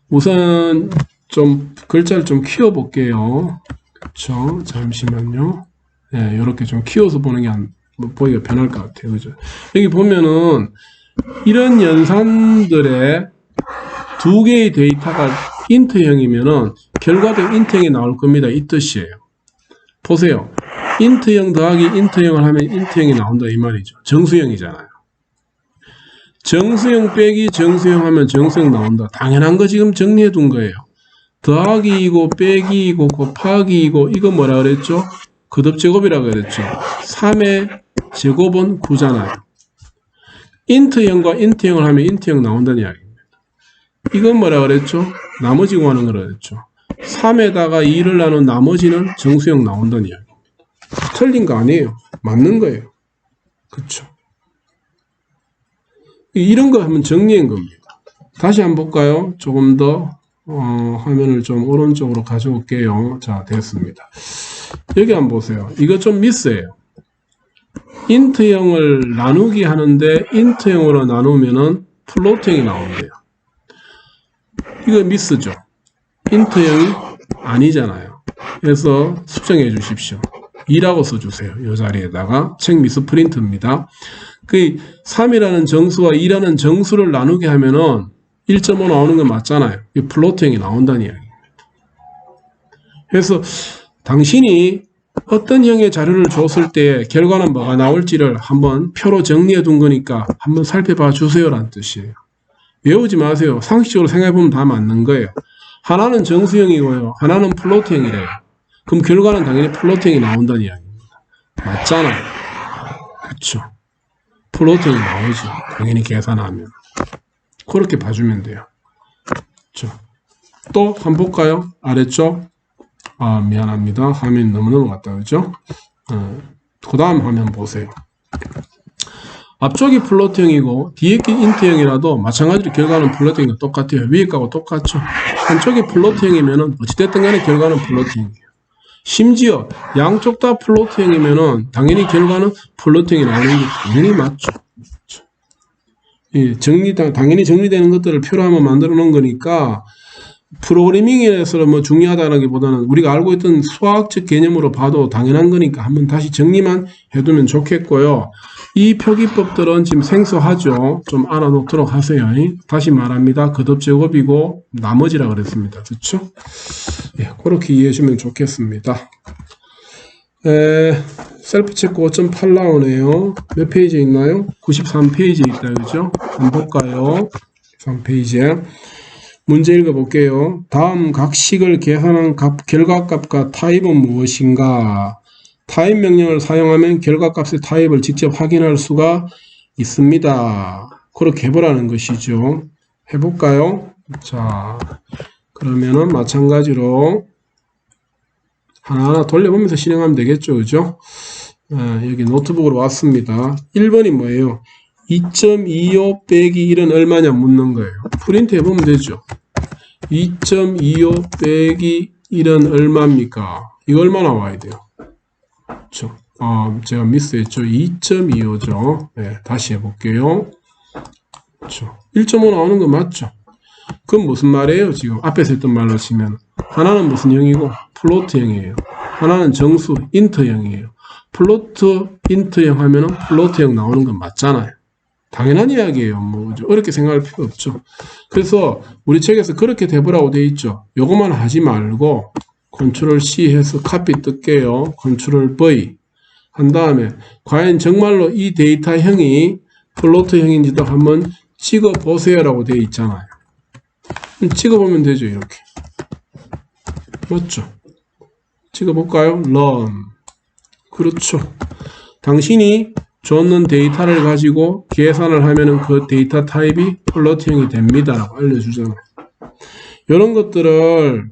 우선 좀 글자를 좀 키워 볼게요. 그렇죠? 잠시만요. 네, 이렇게 좀 키워서 보는 게 보기가 편할 것 같아요. 그죠? 여기 보면은 이런 연산들의 두 개의 데이터가 인트형이면은 결과도 인트형이 나올 겁니다. 이 뜻이에요. 보세요. 인트형 더하기 인트형을 하면 인트형이 나온다 이 말이죠. 정수형이잖아요. 정수형 빼기 정수형 하면 정수형 나온다. 당연한 거 지금 정리해 둔 거예요. 더하기이고 빼기이고 곱하기이고 이거 뭐라 그랬죠? 거듭제곱이라고 그랬죠. 3의 제곱은 9잖아요. 인트형과 인트형을 하면 인트형 나온다는 이야기입니다. 이건 뭐라 그랬죠? 나머지 구하는 거라 그랬죠. 3에다가 2를 나눈 나머지는 정수형 나온다는 이야기입니다. 틀린 거 아니에요. 맞는 거예요. 그쵸? 이런 거 하면 정리한 겁니다. 다시 한번 볼까요? 조금 더 화면을 좀 오른쪽으로 가져올게요. 자, 됐습니다. 여기 한번 보세요. 이거 좀 미스예요. 인트형을 나누기 하는데 인트형으로 나누면은 플로트형이 나온대요. 이거 미스죠. 인트형이 아니잖아요. 그래서 수정해 주십시오. 2라고 써주세요. 이 자리에다가 책 미스 프린트입니다. 그 3이라는 정수와 2라는 정수를 나누게 하면은 1.5 나오는 건 맞잖아요. 이 플로트형이 나온다는 이야기입니다. 그래서 당신이 어떤 형의 자료를 줬을 때 결과는 뭐가 나올지를 한번 표로 정리해 둔 거니까 한번 살펴봐 주세요라는 뜻이에요. 외우지 마세요. 상식적으로 생각해 보면 다 맞는 거예요. 하나는 정수형이고요. 하나는 플로트형이래요. 그럼 결과는 당연히 플로트형이 나온다는 이야기입니다. 맞잖아요. 그렇죠. 플로트형이 나오지. 당연히 계산하면. 그렇게 봐주면 돼요. 그렇죠. 또 한번 볼까요? 아래쪽. 아, 미안합니다. 화면이 너무 넘어갔다. 그죠? 그 다음 화면 보세요. 앞쪽이 플로트형이고 뒤에 게 인트형이라도 마찬가지로 결과는 플로트형과 똑같아요. 위에 거하고 똑같죠. 한쪽이 플로트형이면은 어찌됐든 간에 결과는 플로트형이에요. 심지어 양쪽 다 플로트형이면은 당연히 결과는 플로트형이 나오는 게 당연히 맞죠. 당연히 정리되는 것들을 표로 한번 만들어 놓은 거니까 프로그래밍에서 뭐 중요하다라기보다는 우리가 알고 있던 수학적 개념으로 봐도 당연한 거니까 한번 다시 정리만 해두면 좋겠고요. 이 표기법들은 지금 생소하죠. 좀 알아놓도록 하세요. 다시 말합니다. 거듭제곱이고 나머지라 그랬습니다. 그렇죠? 예, 그렇게 이해해 주면 좋겠습니다. 셀프 체크 5.8 나오네요. 몇 페이지에 있나요? 93페이지에 있다. 그죠? 한번 볼까요? 3페이지에. 문제 읽어볼게요. 다음 각식을 계산한 결과값과 타입은 무엇인가? 타입 명령을 사용하면 결과값의 타입을 직접 확인할 수가 있습니다. 그렇게 해보라는 것이죠. 해볼까요? 자, 그러면은 마찬가지로 하나하나 돌려보면서 실행하면 되겠죠. 그죠? 여기 노트북으로 왔습니다. 1번이 뭐예요? 2.25 빼기 1은 얼마냐 묻는 거예요. 프린트 해보면 되죠. 2.25 빼기 1은 얼마입니까? 이거 얼마 나와야 돼요? 그렇죠. 제가 미스했죠. 2.25죠. 네, 다시 해볼게요. 그렇죠. 1.5 나오는 거 맞죠? 그건 무슨 말이에요? 지금 앞에서 했던 말로 치면 하나는 무슨 형이고 플로트형이에요. 하나는 정수 인트형이에요. 플로트 인트형 하면은 플로트형 나오는 건 맞잖아요. 당연한 이야기예요. 뭐 어렵게 생각할 필요 없죠. 그래서 우리 책에서 그렇게 대보라고 되어 있죠. 요것만 하지 말고 컨트롤 C 해서 카피 뜰게요. 컨트롤 V 한 다음에 과연 정말로 이 데이터형이 플로트형인지도 한번 찍어 보세요라고 되어 있잖아요. 찍어보면 되죠. 이렇게 맞죠? 찍어볼까요? run. 그렇죠. 당신이 줬는 데이터를 가지고 계산을 하면은 그 데이터 타입이 플로트형이 됩니다 라고 알려주잖아요. 이런 것들을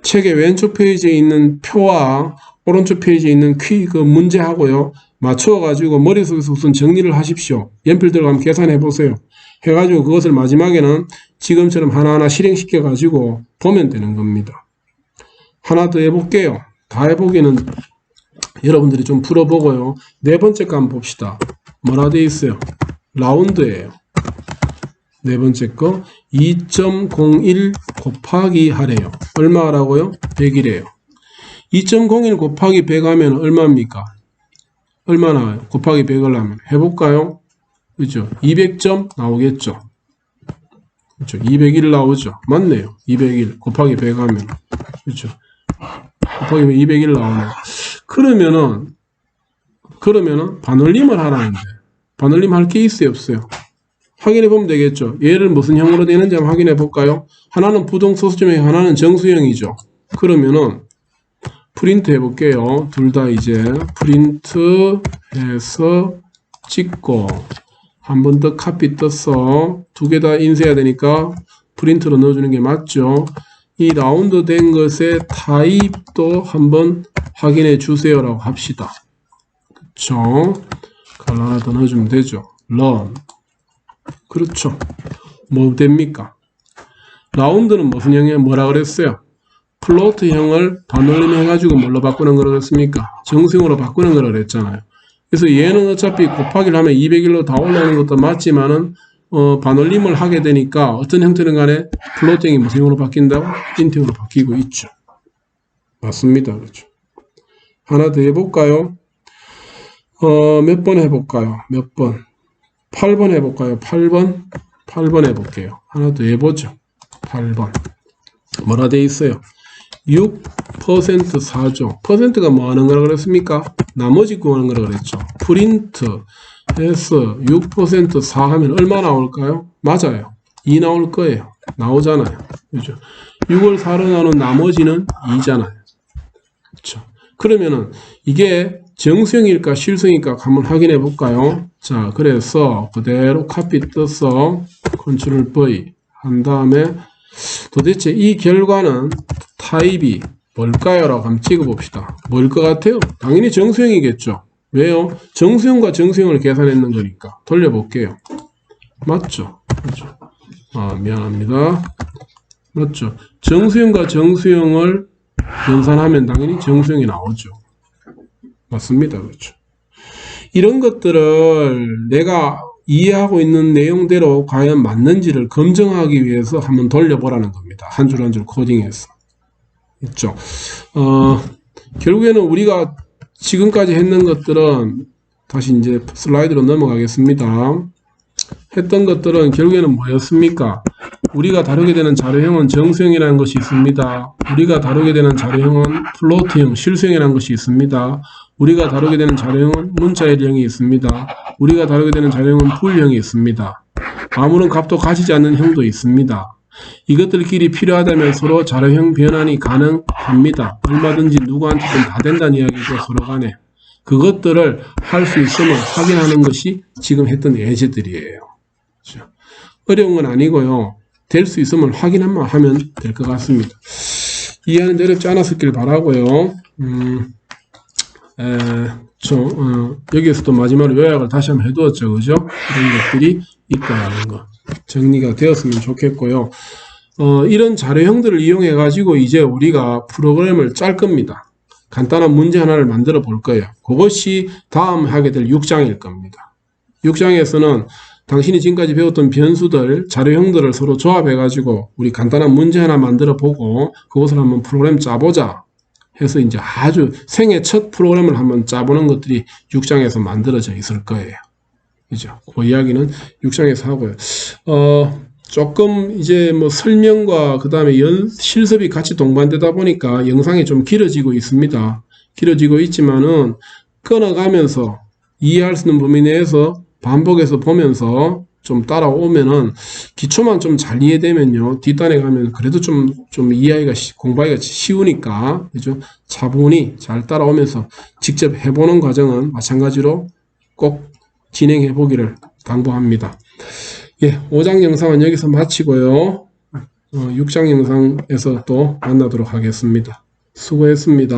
책의 왼쪽 페이지에 있는 표와 오른쪽 페이지에 있는 그 문제하고요 맞추어 가지고 머릿속에서 우선 정리를 하십시오. 연필 들어가면 계산해 보세요. 해가지고 그것을 마지막에는 지금처럼 하나하나 실행시켜 가지고 보면 되는 겁니다. 하나 더 해볼게요. 다 해보기는 여러분들이 좀 풀어보고요. 네 번째 거 한번 봅시다. 뭐라 되어 있어요? 라운드예요. 네 번째 거 2.01 곱하기 하래요. 얼마라고요? 100이래요. 2.01 곱하기 100 하면 얼마입니까? 얼마 나와요? 곱하기 100을 하면 해볼까요? 그죠? 200점 나오겠죠? 그렇죠? 201 나오죠? 맞네요. 201 곱하기 100 하면 그렇죠? 곱하기 201 나오네요. 그러면은 반올림을 하라는데 반올림 할 게 있어요 없어요? 확인해 보면 되겠죠. 얘를 무슨 형으로 되는지 한번 확인해 볼까요? 하나는 부동소수점이고 하나는 정수형이죠. 그러면은 프린트 해볼게요. 둘 다 이제 프린트 해서 찍고 한 번 더 카피 떴어. 두 개 다 인쇄해야 되니까 프린트로 넣어주는 게 맞죠. 이 라운드 된 것의 타입도 한번 확인해 주세요라고 합시다. 그쵸? 걸 하나 더 넣어주면 되죠. run. 그렇죠. 뭐 됩니까? 라운드는 무슨 형이야? 뭐라 그랬어요? 플로트형을 반올림 해가지고 뭘로 바꾸는 거라 그랬습니까? 정수형으로 바꾸는 거라 그랬잖아요. 그래서 얘는 어차피 곱하기를 하면 200일로 다 올라오는 것도 맞지만은 반올림을 하게 되니까 어떤 형태는 간에 플로팅이 무슨 형으로 바뀐다고? 인트형으로 바뀌고 있죠. 맞습니다. 그렇죠. 하나 더 해볼까요? 몇 번 해볼까요? 몇 번? 8번 해볼까요? 8번 해볼게요. 하나 더 해보죠. 8번. 뭐라 돼 있어요? 6% 4조. 퍼센트가 뭐 하는 거라 그랬습니까? 나머지 구하는 거라 그랬죠. 프린트 해서 6% 4 하면 얼마 나올까요? 맞아요. 2 나올 거예요. 나오잖아요. 그죠? 6을 4로 나눈 나머지는 2잖아요. 그렇죠? 그러면은 이게 정수형일까 실수형일까 한번 확인해 볼까요? 자, 그래서 그대로 카피 떠서 컨트롤 V 한 다음에 도대체 이 결과는 타입이 뭘까요? 라고 한번 찍어 봅시다. 뭘 것 같아요? 당연히 정수형이겠죠. 왜요? 정수형과 정수형을 계산했는 거니까. 돌려볼게요. 맞죠? 그렇죠. 미안합니다. 맞죠? 정수형과 정수형을 연산하면 당연히 정수형이 나오죠. 맞습니다. 그렇죠. 이런 것들을 내가 이해하고 있는 내용대로 과연 맞는지를 검증하기 위해서 한번 돌려보라는 겁니다. 한 줄 한 줄 코딩해서. 있죠. 결국에는 우리가 지금까지 했는 것들은 다시 이제 슬라이드로 넘어가겠습니다. 했던 것들은 결국에는 뭐였습니까? 우리가 다루게 되는 자료형은 정수형이라는 것이 있습니다. 우리가 다루게 되는 자료형은 플로트형, 실수형이라는 것이 있습니다. 우리가 다루게 되는 자료형은 문자열형이 있습니다. 우리가 다루게 되는 자료형은 풀형이 있습니다. 아무런 값도 가지지 않는 형도 있습니다. 이것들끼리 필요하다면 서로 자료형 변환이 가능합니다. 얼마든지 누구한테든 다 된다는 이야기죠. 서로 간에. 그것들을 할 수 있음을 확인하는 것이 지금 했던 예제들이에요. 그렇죠? 어려운 건 아니고요. 될 수 있음을 확인만 하면 될 것 같습니다. 이해하는데 어렵지 않았길 바라고요. 여기에서도 마지막으로 요약을 다시 한번 해두었죠. 그죠? 이런 것들이 있다라는 거. 정리가 되었으면 좋겠고요. 이런 자료형들을 이용해 가지고 이제 우리가 프로그램을 짤 겁니다. 간단한 문제 하나를 만들어 볼 거예요. 그것이 다음 하게 될 6장일 겁니다. 6장에서는 당신이 지금까지 배웠던 변수들, 자료형들을 서로 조합해 가지고 우리 간단한 문제 하나 만들어 보고 그것을 한번 프로그램 짜보자 해서 이제 아주 생애 첫 프로그램을 한번 짜보는 것들이 6장에서 만들어져 있을 거예요. 그죠? 그 이야기는 6장에서 하고요. 조금 이제 뭐 설명과 그 다음에 실습이 같이 동반되다 보니까 영상이 좀 길어지고 있습니다. 길어지고 있지만은 끊어가면서 이해할 수 있는 범위 내에서 반복해서 보면서 좀 따라오면은 기초만 좀 잘 이해되면요. 뒷단에 가면 그래도 좀 이해하기가 공부하기가 쉬우니까 그죠? 차분히 잘 따라오면서 직접 해보는 과정은 마찬가지로 꼭 진행해 보기를 당부합니다. 예, 5장 영상은 여기서 마치고요. 6장 영상에서 또 만나도록 하겠습니다. 수고했습니다.